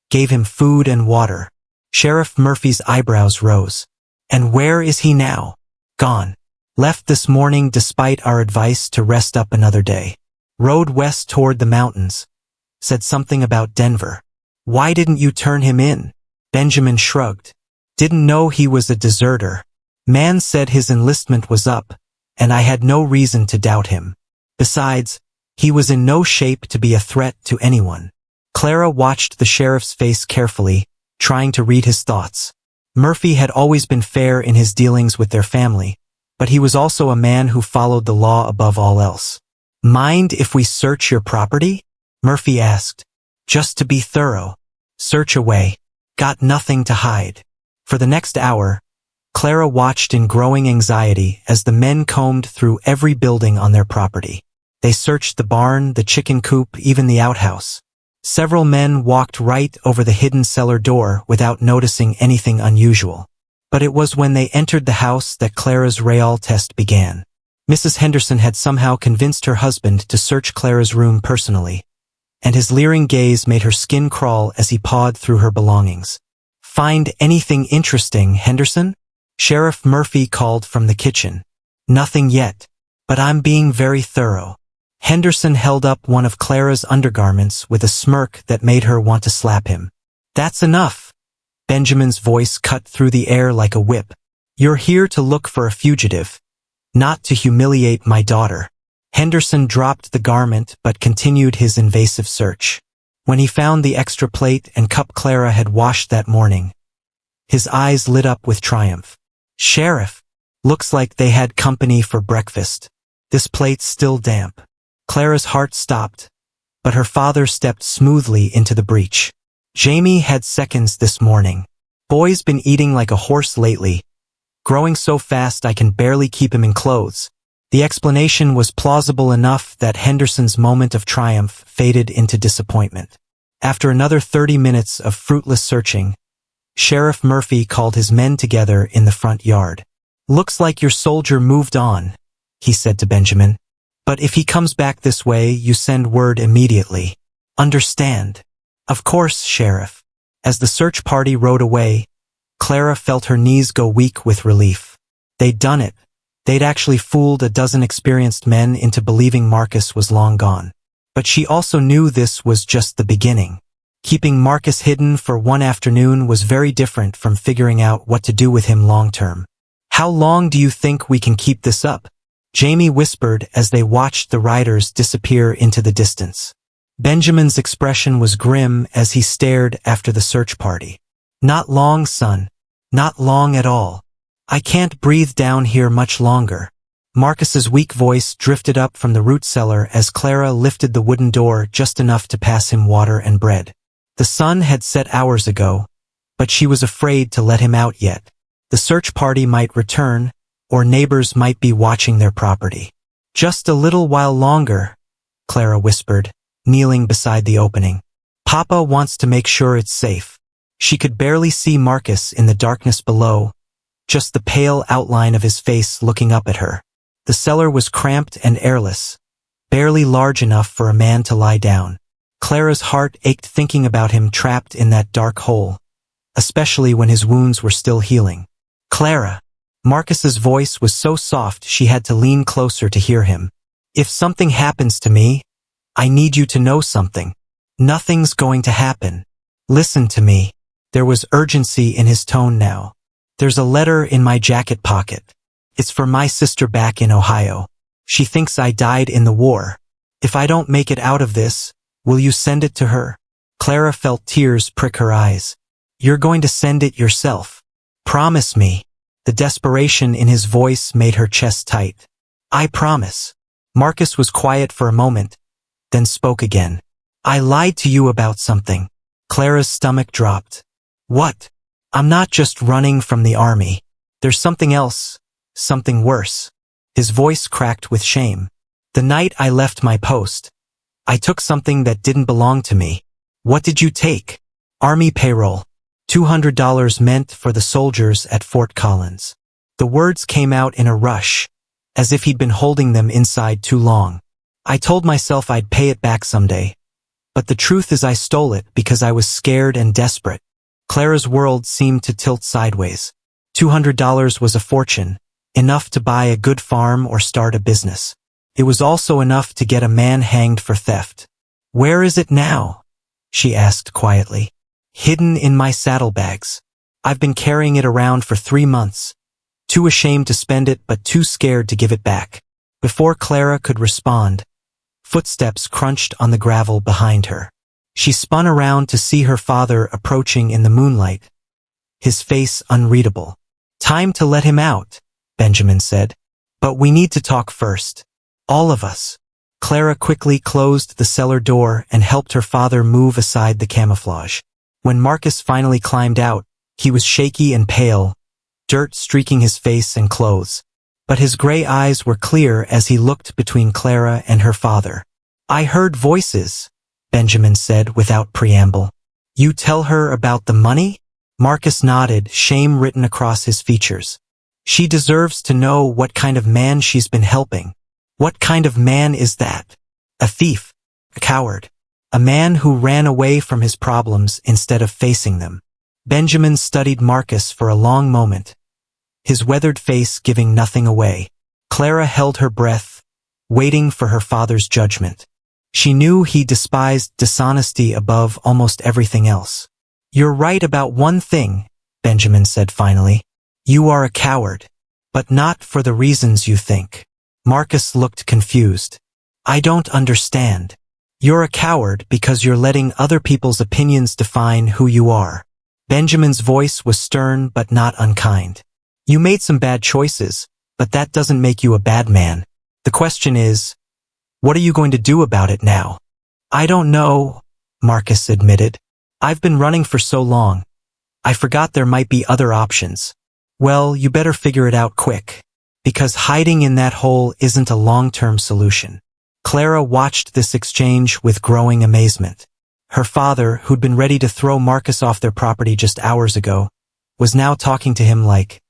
gave him food and water. Sheriff Murphy's eyebrows rose. "And where is he now?" "Gone. Left this morning despite our advice to rest up another day. Rode west toward the mountains. Said something about Denver." "Why didn't you turn him in?" Benjamin shrugged. "Didn't know he was a deserter. Man said his enlistment was up, and I had no reason to doubt him. Besides, he was in no shape to be a threat to anyone." Clara watched the sheriff's face carefully, trying to read his thoughts. Murphy had always been fair in his dealings with their family, but he was also a man who followed the law above all else. "Mind if we search your property?" Murphy asked. "Just to be thorough." "Search away. Got nothing to hide." For the next hour, Clara watched in growing anxiety as the men combed through every building on their property. They searched the barn, the chicken coop, even the outhouse. Several men walked right over the hidden cellar door without noticing anything unusual. But it was when they entered the house that Clara's Real test began. Mrs. Henderson had somehow convinced her husband to search Clara's room personally, and his leering gaze made her skin crawl as he pawed through her belongings. "Find anything interesting, Henderson?" Sheriff Murphy called from the kitchen. "Nothing yet, but I'm being very thorough." Henderson held up one of Clara's undergarments with a smirk that made her want to slap him. "That's enough." Benjamin's voice cut through the air like a whip. "You're here to look for a fugitive, not to humiliate my daughter." Henderson dropped the garment but continued his invasive search. When he found the extra plate and cup Clara had washed that morning, his eyes lit up with triumph. "Sheriff, looks like they had company for breakfast. This plate's still damp." Clara's heart stopped, but her father stepped smoothly into the breach. "Jamie had seconds this morning. Boy's been eating like a horse lately, growing so fast I can barely keep him in clothes." The explanation was plausible enough that Henderson's moment of triumph faded into disappointment. After another 30 minutes of fruitless searching, Sheriff Murphy called his men together in the front yard. "Looks like your soldier moved on," he said to Benjamin. "But if he comes back this way, you send word immediately. Understand?" "Of course, Sheriff." As the search party rode away, Clara felt her knees go weak with relief. They'd done it. They'd actually fooled a dozen experienced men into believing Marcus was long gone. But she also knew this was just the beginning. Keeping Marcus hidden for one afternoon was very different from figuring out what to do with him long-term. "How long do you think we can keep this up?" Jamie whispered as they watched the riders disappear into the distance. Benjamin's expression was grim as he stared after the search party. "Not long, son. Not long at all. I can't breathe down here much longer." Marcus's weak voice drifted up from the root cellar as Clara lifted the wooden door just enough to pass him water and bread. The sun had set hours ago, but she was afraid to let him out yet. The search party might return, or neighbors might be watching their property. "Just a little while longer," Clara whispered, kneeling beside the opening. "Papa wants to make sure it's safe." She could barely see Marcus in the darkness below, just the pale outline of his face looking up at her. The cellar was cramped and airless, barely large enough for a man to lie down. Clara's heart ached thinking about him trapped in that dark hole, especially when his wounds were still healing. "Clara." Marcus's voice was so soft she had to lean closer to hear him. "If something happens to me, I need you to know something. Nothing's going to happen. Listen to me." There was urgency in his tone now. "There's a letter in my jacket pocket. It's for my sister back in Ohio. She thinks I died in the war. If I don't make it out of this, will you send it to her?" Clara felt tears prick her eyes. "You're going to send it yourself. Promise me." The desperation in his voice made her chest tight. "I promise." Marcus was quiet for a moment, then spoke again. "I lied to you about something." Clara's stomach dropped. "What?" "I'm not just running from the army. There's something else, something worse." His voice cracked with shame. "The night I left my post, I took something that didn't belong to me." "What did you take?" "Army payroll. $200 meant for the soldiers at Fort Collins." The words came out in a rush, as if he'd been holding them inside too long. "I told myself I'd pay it back someday. But the truth is I stole it because I was scared and desperate." Clara's world seemed to tilt sideways. $200 was a fortune, enough to buy a good farm or start a business. It was also enough to get a man hanged for theft. "Where is it now?" she asked quietly. "Hidden in my saddlebags. I've been carrying it around for 3 months, too ashamed to spend it but too scared to give it back." Before Clara could respond, footsteps crunched on the gravel behind her. She spun around to see her father approaching in the moonlight, his face unreadable. "Time to let him out," Benjamin said. "But we need to talk first. All of us." Clara quickly closed the cellar door and helped her father move aside the camouflage. When Marcus finally climbed out, he was shaky and pale, dirt streaking his face and clothes. But his gray eyes were clear as he looked between Clara and her father. "I heard voices," Benjamin said without preamble. "You tell her about the money?" Marcus nodded, shame written across his features. "She deserves to know what kind of man she's been helping." "What kind of man is that?" "A thief. A coward. A man who ran away from his problems instead of facing them." Benjamin studied Marcus for a long moment, his weathered face giving nothing away. Clara held her breath, waiting for her father's judgment. She knew he despised dishonesty above almost everything else. "You're right about one thing," Benjamin said finally. "You are a coward. But not for the reasons you think." Marcus looked confused. "I don't understand." "You're a coward because you're letting other people's opinions define who you are." Benjamin's voice was stern but not unkind. "You made some bad choices, but that doesn't make you a bad man. The question is, what are you going to do about it now?" "I don't know," Marcus admitted. "I've been running for so long. I forgot there might be other options." "Well, you better figure it out quick, because hiding in that hole isn't a long-term solution." Clara watched this exchange with growing amazement. Her father, who'd been ready to throw Marcus off their property just hours ago, was now talking to him like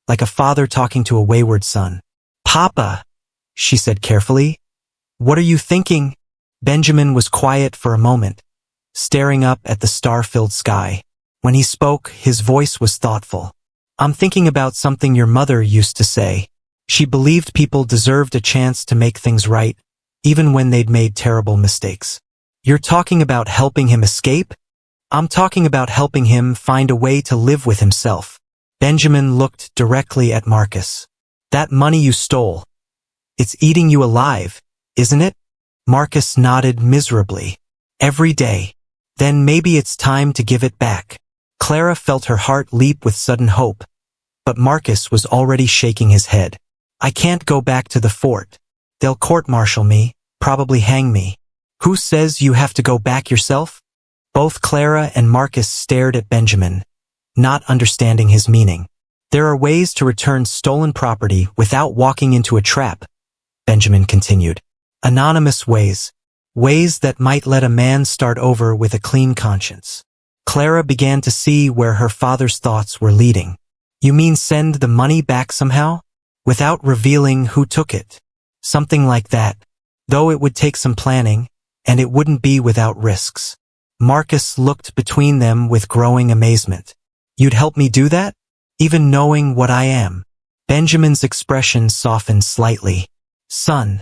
a father talking to a wayward son. "Papa," she said carefully, "what are you thinking?" Benjamin was quiet for a moment, staring up at the star-filled sky. When he spoke, his voice was thoughtful. "I'm thinking about something your mother used to say. She believed people deserved a chance to make things right, even when they'd made terrible mistakes. You're talking about helping him escape? I'm talking about helping him find a way to live with himself. Benjamin looked directly at Marcus. That money you stole, it's eating you alive, isn't it? Marcus nodded miserably. Every day. Then maybe it's time to give it back. Clara felt her heart leap with sudden hope, but Marcus was already shaking his head. I can't go back to the fort. They'll court-martial me, probably hang me. Who says you have to go back yourself? Both Clara and Marcus stared at Benjamin, not understanding his meaning. There are ways to return stolen property without walking into a trap, Benjamin continued. Anonymous ways. Ways that might let a man start over with a clean conscience. Clara began to see where her father's thoughts were leading. You mean send the money back somehow? Without revealing who took it? Something like that. Though it would take some planning, and it wouldn't be without risks. Marcus looked between them with growing amazement. You'd help me do that? Even knowing what I am? Benjamin's expression softened slightly. Son,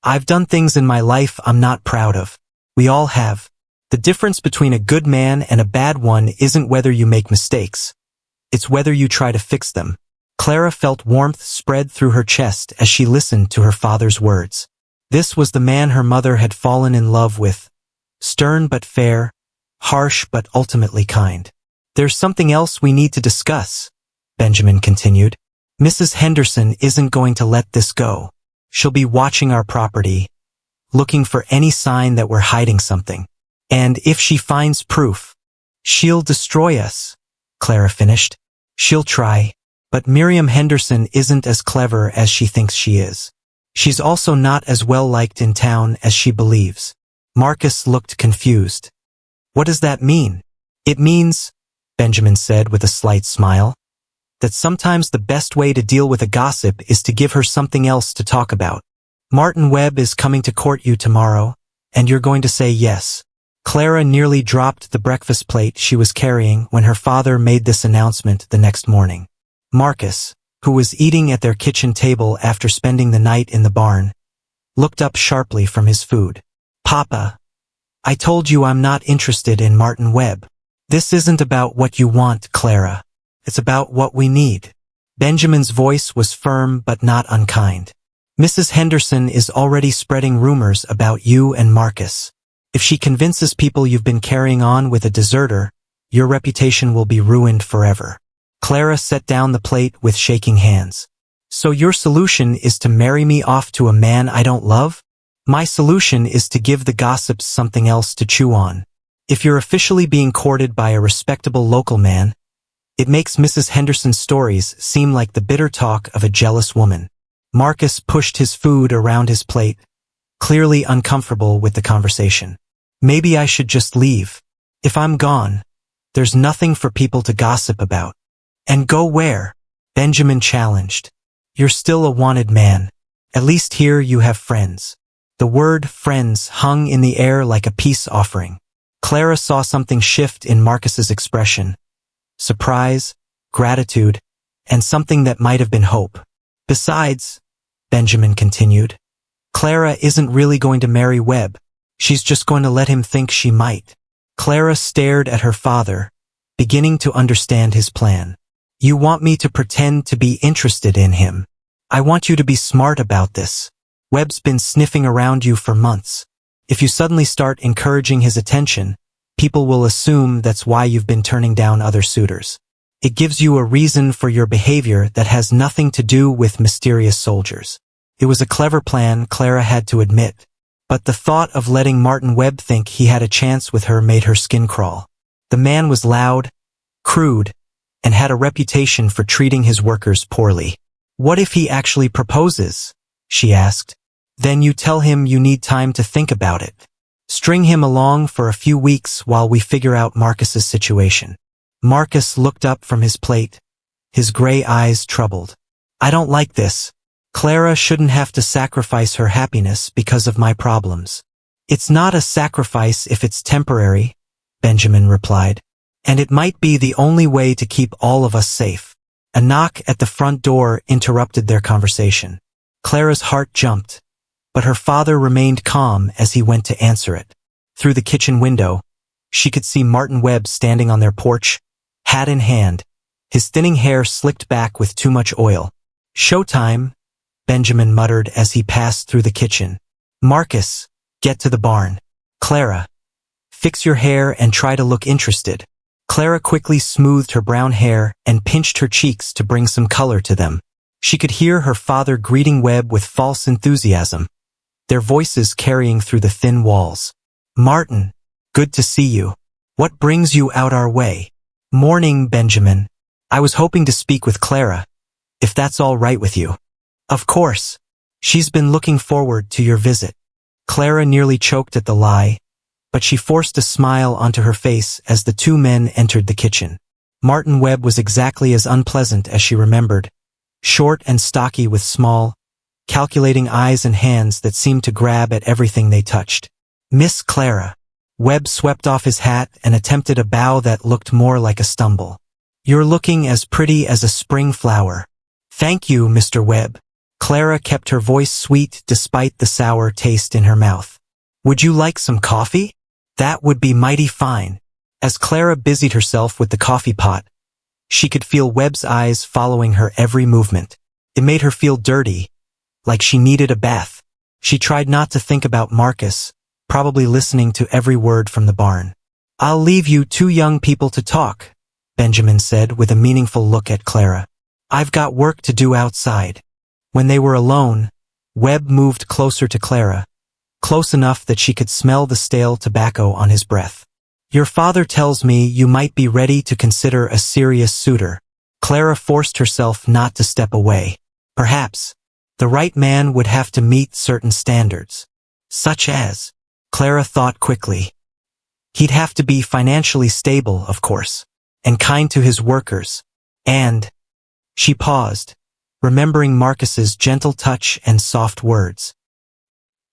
I've done things in my life I'm not proud of. We all have. The difference between a good man and a bad one isn't whether you make mistakes. It's whether you try to fix them. Clara felt warmth spread through her chest as she listened to her father's words. This was the man her mother had fallen in love with. Stern but fair, harsh but ultimately kind. There's something else we need to discuss, Benjamin continued. Mrs. Henderson isn't going to let this go. She'll be watching our property, looking for any sign that we're hiding something. And if she finds proof, she'll destroy us, Clara finished. She'll try, but Miriam Henderson isn't as clever as she thinks she is. She's also not as well liked in town as she believes. Marcus looked confused. What does that mean? It means, Benjamin said with a slight smile, that sometimes the best way to deal with a gossip is to give her something else to talk about. Martin Webb is coming to court you tomorrow, and you're going to say yes. Clara nearly dropped the breakfast plate she was carrying when her father made this announcement the next morning. Marcus, who was eating at their kitchen table after spending the night in the barn, looked up sharply from his food. Papa, I told you I'm not interested in Martin Webb. This isn't about what you want, Clara. It's about what we need. Benjamin's voice was firm but not unkind. Mrs. Henderson is already spreading rumors about you and Marcus. If she convinces people you've been carrying on with a deserter, your reputation will be ruined forever. Clara set down the plate with shaking hands. So your solution is to marry me off to a man I don't love? My solution is to give the gossips something else to chew on. If you're officially being courted by a respectable local man, it makes Mrs. Henderson's stories seem like the bitter talk of a jealous woman. Marcus pushed his food around his plate, clearly uncomfortable with the conversation. Maybe I should just leave. If I'm gone, there's nothing for people to gossip about. And go where? Benjamin challenged. You're still a wanted man. At least here you have friends. The word friends hung in the air like a peace offering. Clara saw something shift in Marcus's expression. Surprise, gratitude, and something that might have been hope. Besides, Benjamin continued, Clara isn't really going to marry Webb. She's just going to let him think she might. Clara stared at her father, beginning to understand his plan. You want me to pretend to be interested in him. I want you to be smart about this. Webb's been sniffing around you for months. If you suddenly start encouraging his attention, people will assume that's why you've been turning down other suitors. It gives you a reason for your behavior that has nothing to do with mysterious soldiers. It was a clever plan, Clara had to admit, but the thought of letting Martin Webb think he had a chance with her made her skin crawl. The man was loud, crude, and had a reputation for treating his workers poorly. What if he actually proposes? She asked. Then you tell him you need time to think about it. String him along for a few weeks while we figure out Marcus's situation. Marcus looked up from his plate, his gray eyes troubled. I don't like this. Clara shouldn't have to sacrifice her happiness because of my problems. It's not a sacrifice if it's temporary, Benjamin replied. And it might be the only way to keep all of us safe. A knock at the front door interrupted their conversation. Clara's heart jumped. but her father remained calm as he went to answer it. Through the kitchen window, she could see Martin Webb standing on their porch, hat in hand, his thinning hair slicked back with too much oil. "Showtime," Benjamin muttered as he passed through the kitchen. "Marcus, get to the barn. Clara, fix your hair and try to look interested." Clara quickly smoothed her brown hair and pinched her cheeks to bring some color to them. She could hear her father greeting Webb with false enthusiasm, their voices carrying through the thin walls. "Martin, good to see you. What brings you out our way?" "Morning, Benjamin. I was hoping to speak with Clara, if that's all right with you." "Of course. She's been looking forward to your visit." Clara nearly choked at the lie, but she forced a smile onto her face as the two men entered the kitchen. Martin Webb was exactly as unpleasant as she remembered, short and stocky with small, calculating eyes and hands that seemed to grab at everything they touched. "Miss Clara." Webb swept off his hat and attempted a bow that looked more like a stumble. "You're looking as pretty as a spring flower." "Thank you, Mr. Webb." Clara kept her voice sweet despite the sour taste in her mouth. "Would you like some coffee?" "That would be mighty fine." As Clara busied herself with the coffee pot, she could feel Webb's eyes following her every movement. It made her feel dirty, like she needed a bath. She tried not to think about Marcus, probably listening to every word from the barn. "I'll leave you two young people to talk," Benjamin said with a meaningful look at Clara. "I've got work to do outside." When they were alone, Webb moved closer to Clara, close enough that she could smell the stale tobacco on his breath. "Your father tells me you might be ready to consider a serious suitor." Clara forced herself not to step away. "Perhaps. The right man would have to meet certain standards." "Such as?" Clara thought quickly. "He'd have to be financially stable, of course, and kind to his workers, and—" She paused, remembering Marcus's gentle touch and soft words.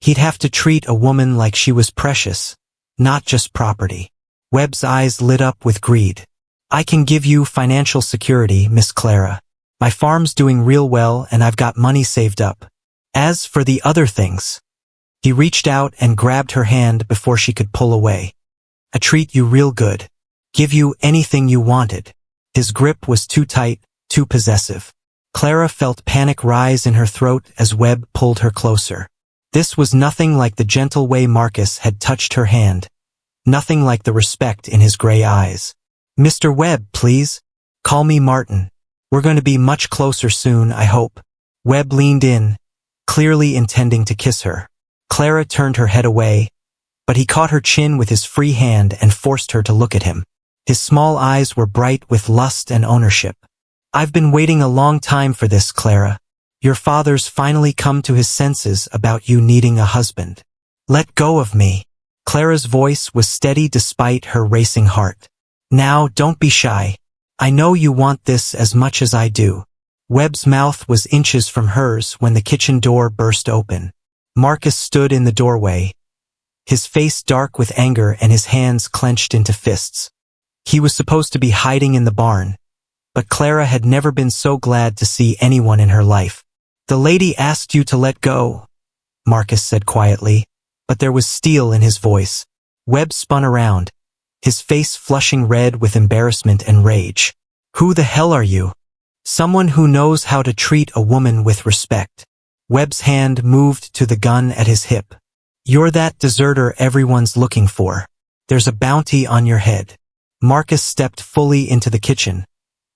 "He'd have to treat a woman like she was precious, not just property." Webb's eyes lit up with greed. "I can give you financial security, Miss Clara. My farm's doing real well and I've got money saved up. As for the other things..." He reached out and grabbed her hand before she could pull away. "I treat you real good. Give you anything you wanted." His grip was too tight, too possessive. Clara felt panic rise in her throat as Webb pulled her closer. This was nothing like the gentle way Marcus had touched her hand, nothing like the respect in his gray eyes. "Mr. Webb, please. Call me Martin. We're going to be much closer soon, I hope." Webb leaned in, clearly intending to kiss her. Clara turned her head away, but he caught her chin with his free hand and forced her to look at him. His small eyes were bright with lust and ownership. "I've been waiting a long time for this, Clara. Your father's finally come to his senses about you needing a husband. Let go of me." Clara's voice was steady despite her racing heart. "Now, don't be shy. I know you want this as much as I do." Webb's mouth was inches from hers when the kitchen door burst open. Marcus stood in the doorway, his face dark with anger and his hands clenched into fists. He was supposed to be hiding in the barn, but Clara had never been so glad to see anyone in her life. "The lady asked you to let go," Marcus said quietly, but there was steel in his voice. Webb spun around, his face flushing red with embarrassment and rage. "Who the hell are you?" "Someone who knows how to treat a woman with respect." Webb's hand moved to the gun at his hip. "You're that deserter everyone's looking for. There's a bounty on your head." Marcus stepped fully into the kitchen,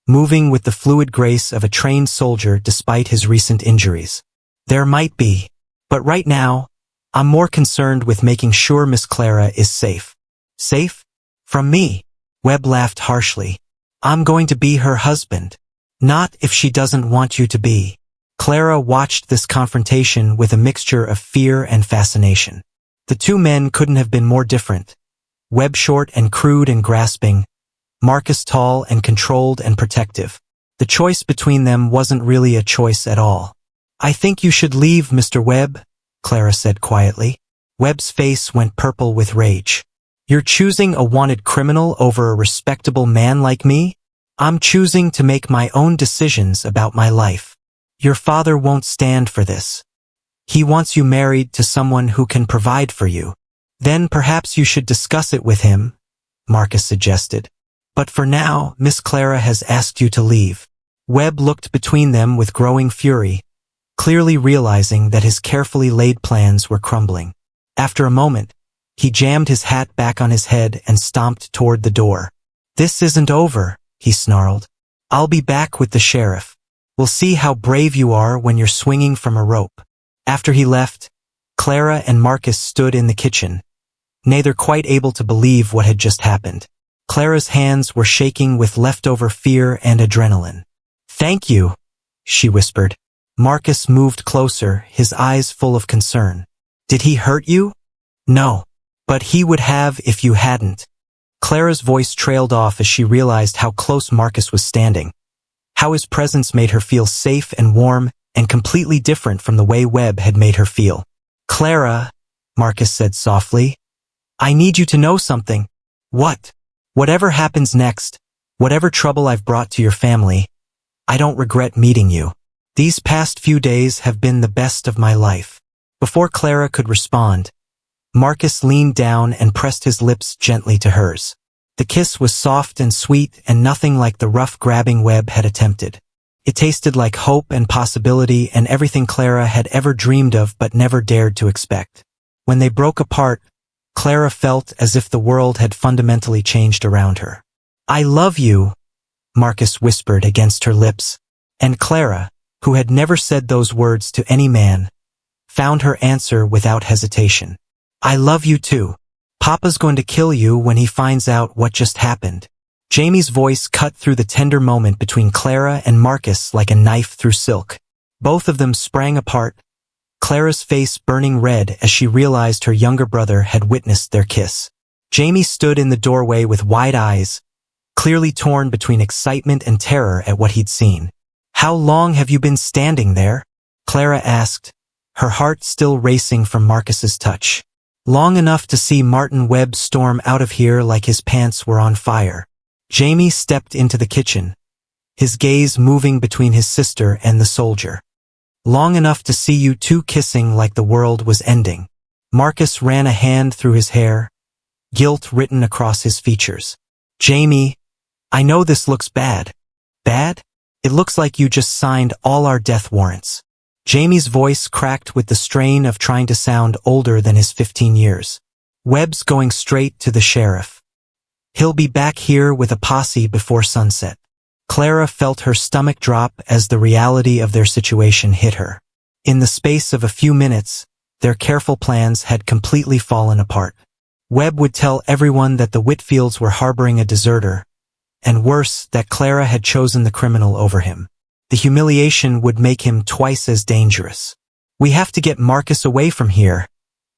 moving with the fluid grace of a trained soldier despite his recent injuries. "There might be, but right now, I'm more concerned with making sure Miss Clara is safe." "Safe? From me?" Webb laughed harshly. "I'm going to be her husband. Not if she doesn't want you to be." Clara watched this confrontation with a mixture of fear and fascination. The two men couldn't have been more different. Webb short and crude and grasping, Marcus tall and controlled and protective. The choice between them wasn't really a choice at all. "I think you should leave, Mr. Webb," Clara said quietly. Webb's face went purple with rage. "You're choosing a wanted criminal over a respectable man like me? I'm choosing to make my own decisions about my life. Your father won't stand for this." He wants you married to someone who can provide for you. Then perhaps you should discuss it with him, Marcus suggested. But for now, Miss Clara has asked you to leave. Webb looked between them with growing fury, clearly realizing that his carefully laid plans were crumbling. After a moment, he jammed his hat back on his head and stomped toward the door. This isn't over, he snarled. I'll be back with the sheriff. We'll see how brave you are when you're swinging from a rope. After he left, Clara and Marcus stood in the kitchen, neither quite able to believe what had just happened. Clara's hands were shaking with leftover fear and adrenaline. Thank you, she whispered. Marcus moved closer, his eyes full of concern. Did he hurt you? No. But he would have if you hadn't. Clara's voice trailed off as she realized how close Marcus was standing, how his presence made her feel safe and warm and completely different from the way Webb had made her feel. Clara, Marcus said softly, I need you to know something. What? Whatever happens next, whatever trouble I've brought to your family, I don't regret meeting you. These past few days have been the best of my life. Before Clara could respond, Marcus leaned down and pressed his lips gently to hers. The kiss was soft and sweet and nothing like the rough grabbing Webb had attempted. It tasted like hope and possibility and everything Clara had ever dreamed of but never dared to expect. When they broke apart, Clara felt as if the world had fundamentally changed around her. I love you, Marcus whispered against her lips, and Clara, who had never said those words to any man, found her answer without hesitation. I love you too. Papa's going to kill you when he finds out what just happened. Jamie's voice cut through the tender moment between Clara and Marcus like a knife through silk. Both of them sprang apart, Clara's face burning red as she realized her younger brother had witnessed their kiss. Jamie stood in the doorway with wide eyes, clearly torn between excitement and terror at what he'd seen. How long have you been standing there? Clara asked, her heart still racing from Marcus's touch. Long enough to see Martin Webb storm out of here like his pants were on fire. Jamie stepped into the kitchen, his gaze moving between his sister and the soldier. Long enough to see you two kissing like the world was ending. Marcus ran a hand through his hair, guilt written across his features. Jamie, I know this looks bad. Bad? It looks like you just signed all our death warrants. Jamie's voice cracked with the strain of trying to sound older than his 15 years. Webb's going straight to the sheriff. He'll be back here with a posse before sunset. Clara felt her stomach drop as the reality of their situation hit her. In the space of a few minutes, their careful plans had completely fallen apart. Webb would tell everyone that the Whitfields were harboring a deserter, and worse, that Clara had chosen the criminal over him. The humiliation would make him twice as dangerous. We have to get Marcus away from here,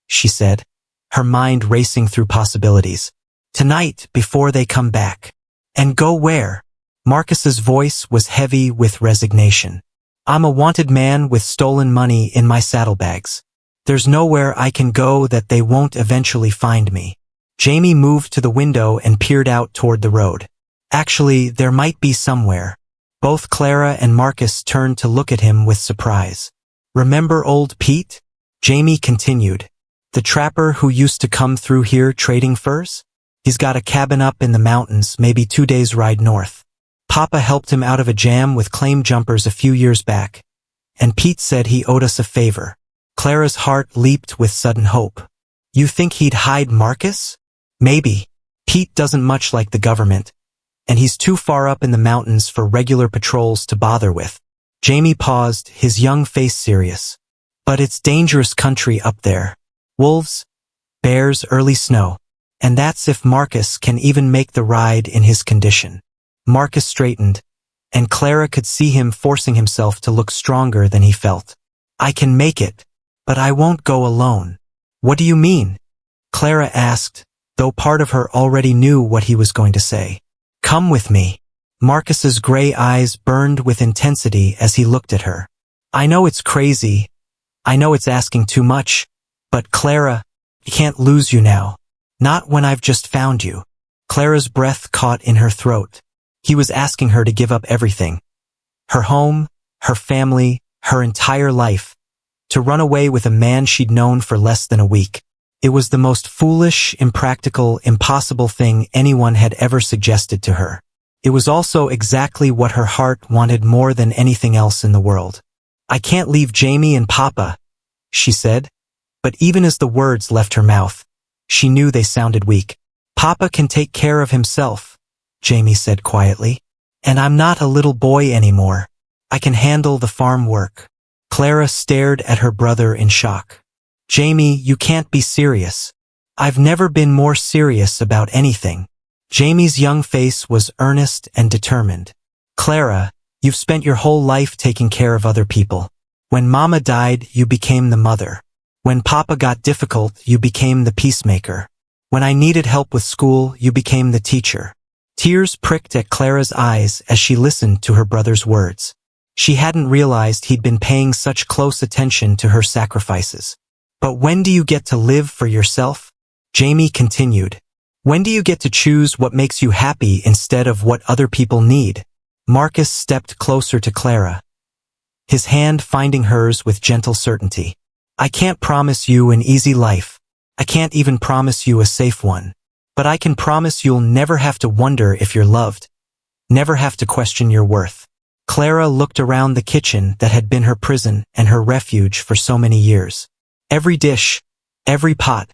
she said, her mind racing through possibilities. Tonight, before they come back. And go where? Marcus's voice was heavy with resignation. I'm a wanted man with stolen money in my saddlebags. There's nowhere I can go that they won't eventually find me. Jamie moved to the window and peered out toward the road. Actually, there might be somewhere. Both Clara and Marcus turned to look at him with surprise. Remember old Pete? Jamie continued. The trapper who used to come through here trading furs? He's got a cabin up in the mountains, maybe 2 days' ride north. Papa helped him out of a jam with claim jumpers a few years back, and Pete said he owed us a favor. Clara's heart leaped with sudden hope. You think he'd hide Marcus? Maybe. Pete doesn't much like the government, and he's too far up in the mountains for regular patrols to bother with. Jamie paused, his young face serious. But it's dangerous country up there. Wolves, bears, early snow. And that's if Marcus can even make the ride in his condition. Marcus straightened, and Clara could see him forcing himself to look stronger than he felt. I can make it, but I won't go alone. What do you mean? Clara asked, though part of her already knew what he was going to say. Come with me. Marcus's gray eyes burned with intensity as he looked at her. I know it's crazy. I know it's asking too much. But Clara, I can't lose you now. Not when I've just found you. Clara's breath caught in her throat. He was asking her to give up everything. Her home, her family, her entire life. to run away with a man she'd known for less than a week. It was the most foolish, impractical, impossible thing anyone had ever suggested to her. It was also exactly what her heart wanted more than anything else in the world. "I can't leave Jamie and Papa," she said, but even as the words left her mouth, she knew they sounded weak. "Papa can take care of himself," Jamie said quietly. "And I'm not a little boy anymore. I can handle the farm work." Clara stared at her brother in shock. "Jamie, you can't be serious." "I've never been more serious about anything." Jamie's young face was earnest and determined. "Clara, you've spent your whole life taking care of other people. When Mama died, you became the mother. When Papa got difficult, you became the peacemaker. When I needed help with school, you became the teacher." Tears pricked at Clara's eyes as she listened to her brother's words. She hadn't realized he'd been paying such close attention to her sacrifices. "But when do you get to live for yourself?" Jamie continued. "When do you get to choose what makes you happy instead of what other people need?" Marcus stepped closer to Clara, his hand finding hers with gentle certainty. "I can't promise you an easy life. I can't even promise you a safe one. But I can promise you'll never have to wonder if you're loved, never have to question your worth." Clara looked around the kitchen that had been her prison and her refuge for so many years. Every dish, every pot,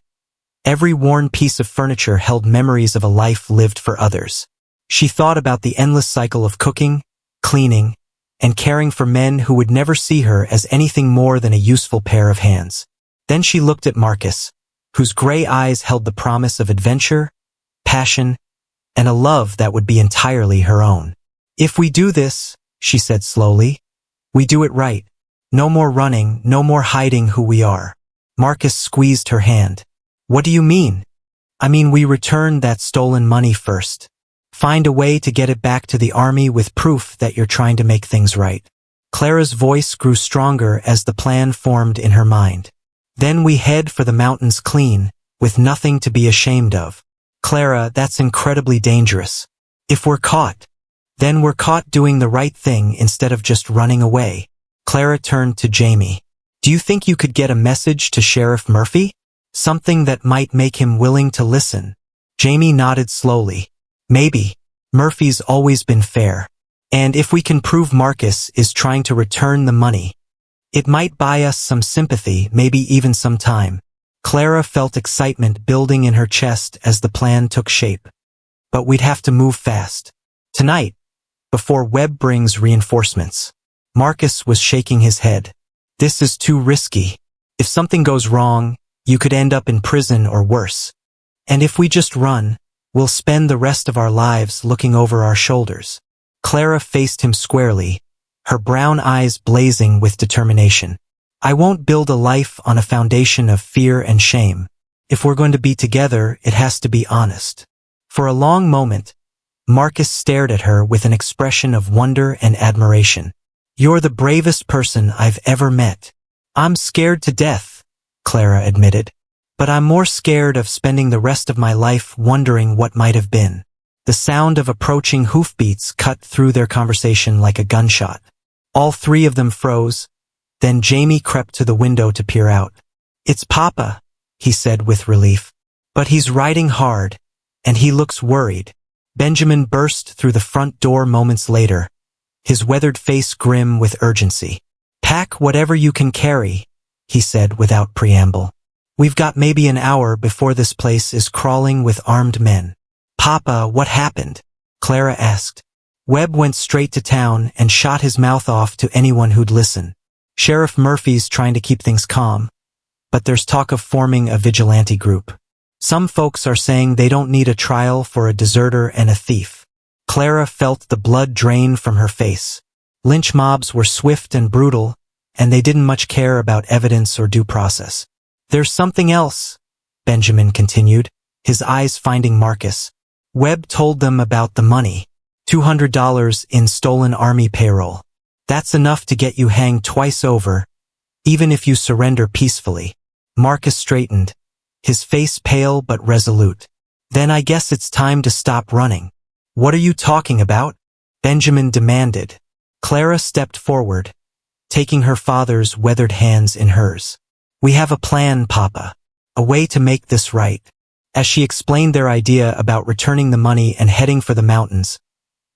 every worn piece of furniture held memories of a life lived for others. She thought about the endless cycle of cooking, cleaning, and caring for men who would never see her as anything more than a useful pair of hands. Then she looked at Marcus, whose gray eyes held the promise of adventure, passion, and a love that would be entirely her own. "If we do this," she said slowly, "we do it right. No more running, no more hiding who we are." Marcus squeezed her hand. "What do you mean?" "I mean we return that stolen money first. Find a way to get it back to the army with proof that you're trying to make things right." Clara's voice grew stronger as the plan formed in her mind. "Then we head for the mountains clean, with nothing to be ashamed of." "Clara, that's incredibly dangerous. If we're caught, then we're caught doing the right thing instead of just running away." Clara turned to Jamie. "Do you think you could get a message to Sheriff Murphy? Something that might make him willing to listen?" Jamie nodded slowly. "Maybe. Murphy's always been fair. And if we can prove Marcus is trying to return the money, it might buy us some sympathy, maybe even some time." Clara felt excitement building in her chest as the plan took shape. "But we'd have to move fast. Tonight, before Webb brings reinforcements." Marcus was shaking his head. "This is too risky. If something goes wrong, you could end up in prison or worse. And if we just run, we'll spend the rest of our lives looking over our shoulders." Clara faced him squarely, her brown eyes blazing with determination. "I won't build a life on a foundation of fear and shame. If we're going to be together, it has to be honest." For a long moment, Marcus stared at her with an expression of wonder and admiration. "You're the bravest person I've ever met." "I'm scared to death," Clara admitted. "But I'm more scared of spending the rest of my life wondering what might have been." The sound of approaching hoofbeats cut through their conversation like a gunshot. All three of them froze. Then Jamie crept to the window to peer out. "It's Papa," he said with relief. "But he's riding hard, and he looks worried." Benjamin burst through the front door moments later, his weathered face grim with urgency. "Pack whatever you can carry," he said without preamble. "We've got maybe an hour before this place is crawling with armed men." "Papa, what happened?" Clara asked. "Webb went straight to town and shot his mouth off to anyone who'd listen. Sheriff Murphy's trying to keep things calm, but there's talk of forming a vigilante group. Some folks are saying they don't need a trial for a deserter and a thief." Clara felt the blood drain from her face. Lynch mobs were swift and brutal, and they didn't much care about evidence or due process. "There's something else," Benjamin continued, his eyes finding Marcus. "Webb told them about the money. $200 in stolen army payroll. That's enough to get you hanged twice over, even if you surrender peacefully." Marcus straightened, his face pale but resolute. "Then I guess it's time to stop running." "What are you talking about?" Benjamin demanded. Clara stepped forward, taking her father's weathered hands in hers. "We have a plan, Papa. A way to make this right." As she explained their idea about returning the money and heading for the mountains,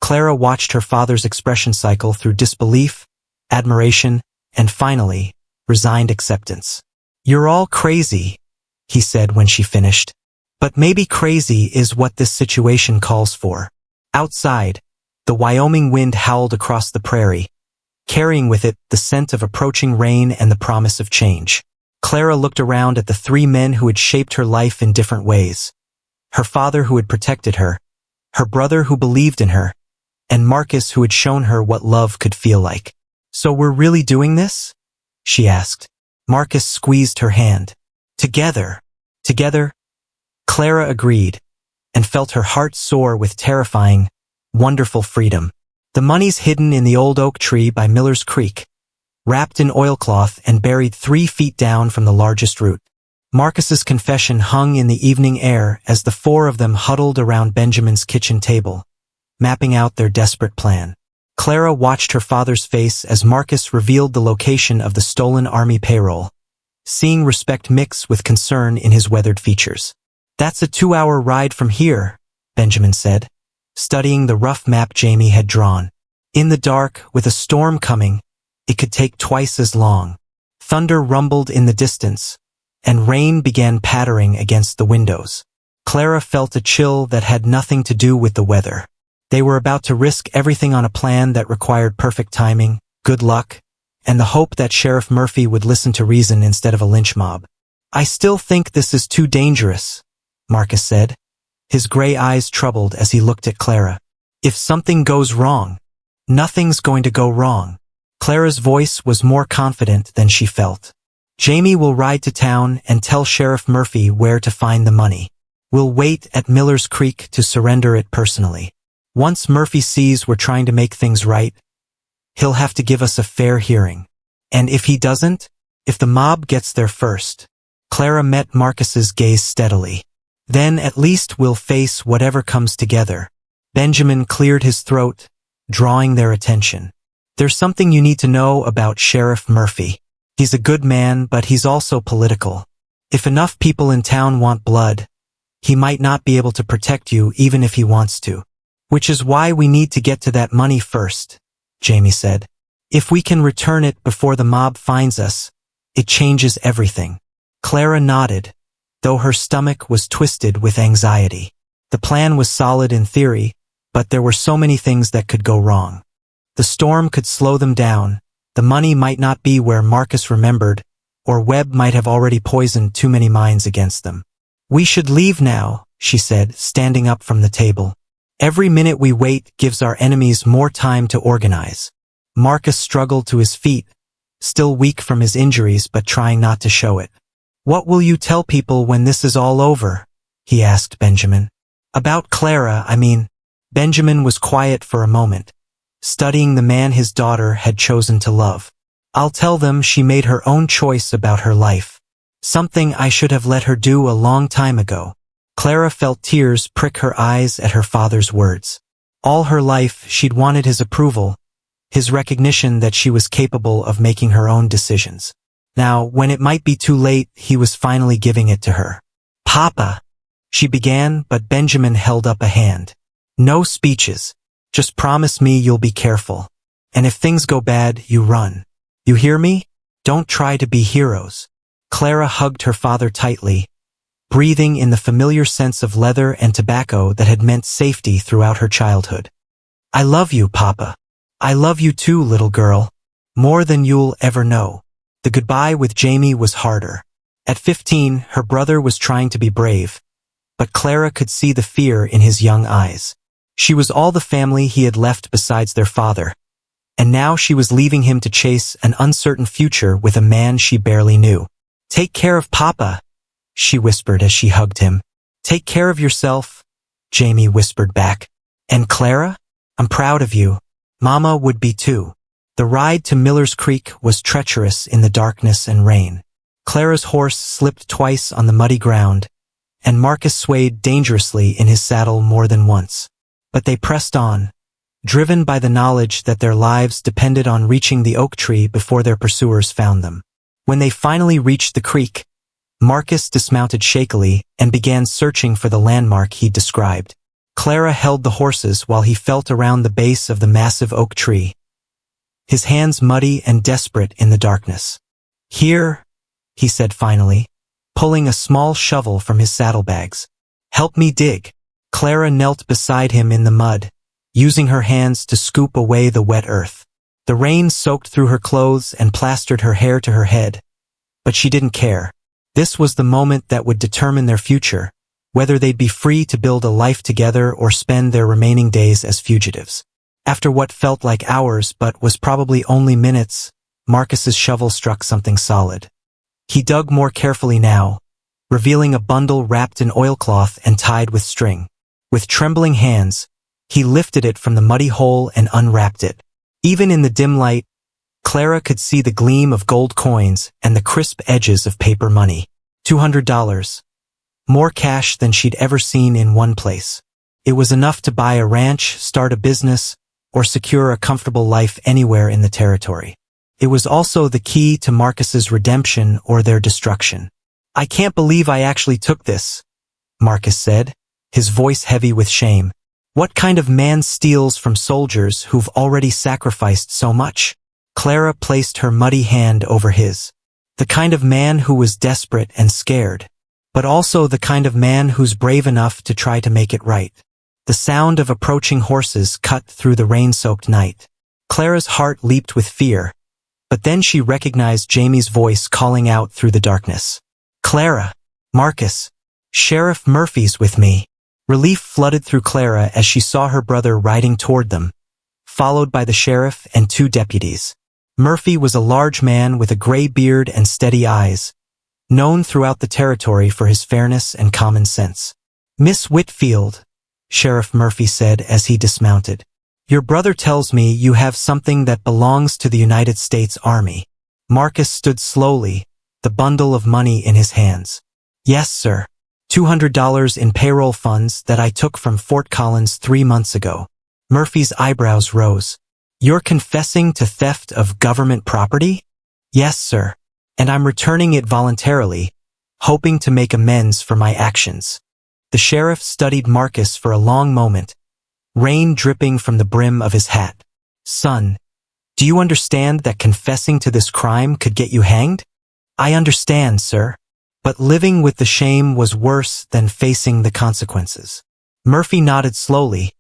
Clara watched her father's expression cycle through disbelief, admiration, and finally, resigned acceptance. "You're all crazy," he said when she finished. "But maybe crazy is what this situation calls for." Outside, the Wyoming wind howled across the prairie, carrying with it the scent of approaching rain and the promise of change. Clara looked around at the three men who had shaped her life in different ways. Her father who had protected her brother who believed in her, and Marcus who had shown her what love could feel like. "So we're really doing this?" she asked. Marcus squeezed her hand. Together. Clara agreed, and felt her heart soar with terrifying, wonderful freedom. The money's hidden in the old oak tree by Miller's Creek, wrapped in oilcloth and buried 3 feet down from the largest root. Marcus's confession hung in the evening air as the 4 of them huddled around Benjamin's kitchen table, mapping out their desperate plan. Clara watched her father's face as Marcus revealed the location of the stolen army payroll, seeing respect mix with concern in his weathered features. "That's a 2-hour ride from here," Benjamin said, studying the rough map Jamie had drawn. "In the dark, with a storm coming, it could take twice as long." Thunder rumbled in the distance, and rain began pattering against the windows. Clara felt a chill that had nothing to do with the weather. They were about to risk everything on a plan that required perfect timing, good luck, and the hope that Sheriff Murphy would listen to reason instead of a lynch mob. "I still think this is too dangerous," Marcus said, his gray eyes troubled as he looked at Clara. "If something goes wrong, nothing's going to go wrong." Clara's voice was more confident than she felt. "Jamie will ride to town and tell Sheriff Murphy where to find the money. We'll wait at Miller's Creek to surrender it personally. Once Murphy sees we're trying to make things right, he'll have to give us a fair hearing. And if he doesn't, if the mob gets there first." Clara met Marcus's gaze steadily. "Then at least we'll face whatever comes together." Benjamin cleared his throat, drawing their attention. "There's something you need to know about Sheriff Murphy. He's a good man, but he's also political. If enough people in town want blood, he might not be able to protect you even if he wants to. Which is why we need to get to that money first," Jamie said. "If we can return it before the mob finds us, it changes everything." Clara nodded, though her stomach was twisted with anxiety. The plan was solid in theory, but there were so many things that could go wrong. The storm could slow them down, the money might not be where Marcus remembered, or Webb might have already poisoned too many minds against them. "We should leave now," she said, standing up from the table. "Every minute we wait gives our enemies more time to organize." Marcus struggled to his feet, still weak from his injuries but trying not to show it. "What will you tell people when this is all over?" he asked Benjamin. "About Clara, I mean." Benjamin was quiet for a moment, studying the man his daughter had chosen to love. "I'll tell them she made her own choice about her life. Something I should have let her do a long time ago." Clara felt tears prick her eyes at her father's words. All her life she'd wanted his approval, his recognition that she was capable of making her own decisions. Now, when it might be too late, he was finally giving it to her. "Papa," she began, but Benjamin held up a hand. "No speeches. Just promise me you'll be careful. And if things go bad, you run. You hear me? Don't try to be heroes." Clara hugged her father tightly, breathing in the familiar sense of leather and tobacco that had meant safety throughout her childhood. "I love you, Papa. I love you too, little girl. More than you'll ever know." The goodbye with Jamie was harder. At 15, her brother was trying to be brave, but Clara could see the fear in his young eyes. She was all the family he had left besides their father, and now she was leaving him to chase an uncertain future with a man she barely knew. "Take care of Papa," she whispered as she hugged him. "Take care of yourself," Jamie whispered back. "And Clara, I'm proud of you. Mama would be too." The ride to Miller's Creek was treacherous in the darkness and rain. Clara's horse slipped twice on the muddy ground, and Marcus swayed dangerously in his saddle more than once. But they pressed on, driven by the knowledge that their lives depended on reaching the oak tree before their pursuers found them. When they finally reached the creek, Marcus dismounted shakily and began searching for the landmark he'd described. Clara held the horses while he felt around the base of the massive oak tree, his hands muddy and desperate in the darkness. "Here," he said finally, pulling a small shovel from his saddlebags. "Help me dig." Clara knelt beside him in the mud, using her hands to scoop away the wet earth. The rain soaked through her clothes and plastered her hair to her head, but she didn't care. This was the moment that would determine their future, whether they'd be free to build a life together or spend their remaining days as fugitives. After what felt like hours but was probably only minutes, Marcus's shovel struck something solid. He dug more carefully now, revealing a bundle wrapped in oilcloth and tied with string. With trembling hands, he lifted it from the muddy hole and unwrapped it. Even in the dim light, Clara could see the gleam of gold coins and the crisp edges of paper money. $200. More cash than she'd ever seen in one place. It was enough to buy a ranch, start a business, or secure a comfortable life anywhere in the territory. It was also the key to Marcus's redemption or their destruction. "I can't believe I actually took this," Marcus said, his voice heavy with shame. "What kind of man steals from soldiers who've already sacrificed so much?" Clara placed her muddy hand over his. "The kind of man who was desperate and scared, but also the kind of man who's brave enough to try to make it right." The sound of approaching horses cut through the rain-soaked night. Clara's heart leaped with fear, but then she recognized Jamie's voice calling out through the darkness. "Clara! Marcus! Sheriff Murphy's with me." Relief flooded through Clara as she saw her brother riding toward them, followed by the sheriff and 2 deputies. Murphy was a large man with a gray beard and steady eyes, known throughout the territory for his fairness and common sense. "Miss Whitfield," Sheriff Murphy said as he dismounted, "your brother tells me you have something that belongs to the United States Army." Marcus stood slowly, the bundle of money in his hands. "Yes, sir. $200 in payroll funds that I took from Fort Collins 3 months ago." Murphy's eyebrows rose. "You're confessing to theft of government property?" "Yes, sir. And I'm returning it voluntarily, hoping to make amends for my actions." The sheriff studied Marcus for a long moment, rain dripping from the brim of his hat. "Son, do you understand that confessing to this crime could get you hanged?" "I understand, sir. But living with the shame was worse than facing the consequences." Murphy nodded slowly,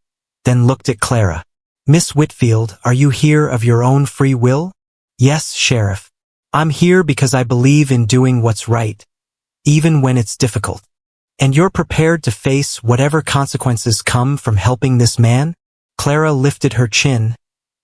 then looked at Clara. "Miss Whitfield, are you here of your own free will?" "Yes, Sheriff. I'm here because I believe in doing what's right, even when it's difficult." "And you're prepared to face whatever consequences come from helping this man?" Clara lifted her chin,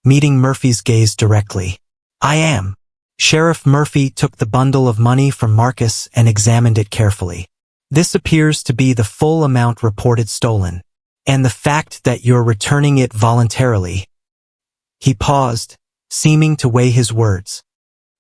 meeting Murphy's gaze directly. "I am." Sheriff Murphy took the bundle of money from Marcus and examined it carefully. "This appears to be the full amount reported stolen. And the fact that you're returning it voluntarily." He paused, seeming to weigh his words.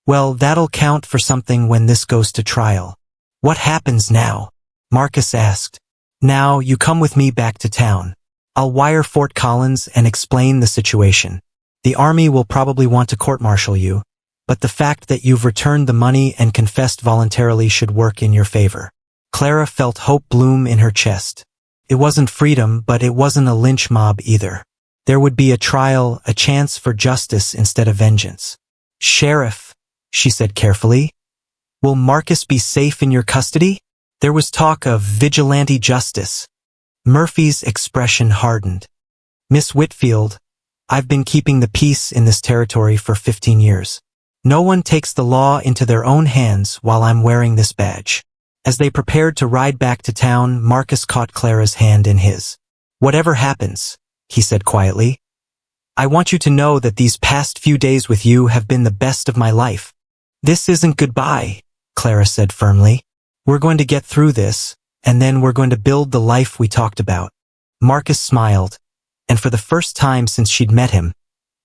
"Well, that'll count for something when this goes to trial." "What happens now?" Marcus asked. "Now, you come with me back to town. I'll wire Fort Collins and explain the situation. The Army will probably want to court-martial you, but the fact that you've returned the money and confessed voluntarily should work in your favor." Clara felt hope bloom in her chest. It wasn't freedom, but it wasn't a lynch mob either. There would be a trial, a chance for justice instead of vengeance. "Sheriff," she said carefully, "will Marcus be safe in your custody?" There was talk of vigilante justice. Murphy's expression hardened. "Miss Whitfield, I've been keeping the peace in this territory for 15 years. No one takes the law into their own hands while I'm wearing this badge." As they prepared to ride back to town, Marcus caught Clara's hand in his. "Whatever happens," he said quietly, "I want you to know that these past few days with you have been the best of my life." "This isn't goodbye," Clara said firmly. "We're going to get through this, and then we're going to build the life we talked about." Marcus smiled, and for the first time since she'd met him,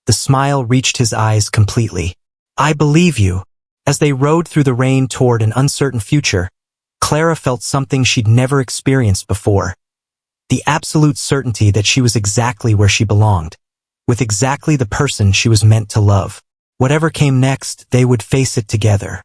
the smile reached his eyes completely. "I believe you." As they rode through the rain toward an uncertain future, Clara felt something she'd never experienced before. The absolute certainty that she was exactly where she belonged. with exactly the person she was meant to love. Whatever came next, they would face it together.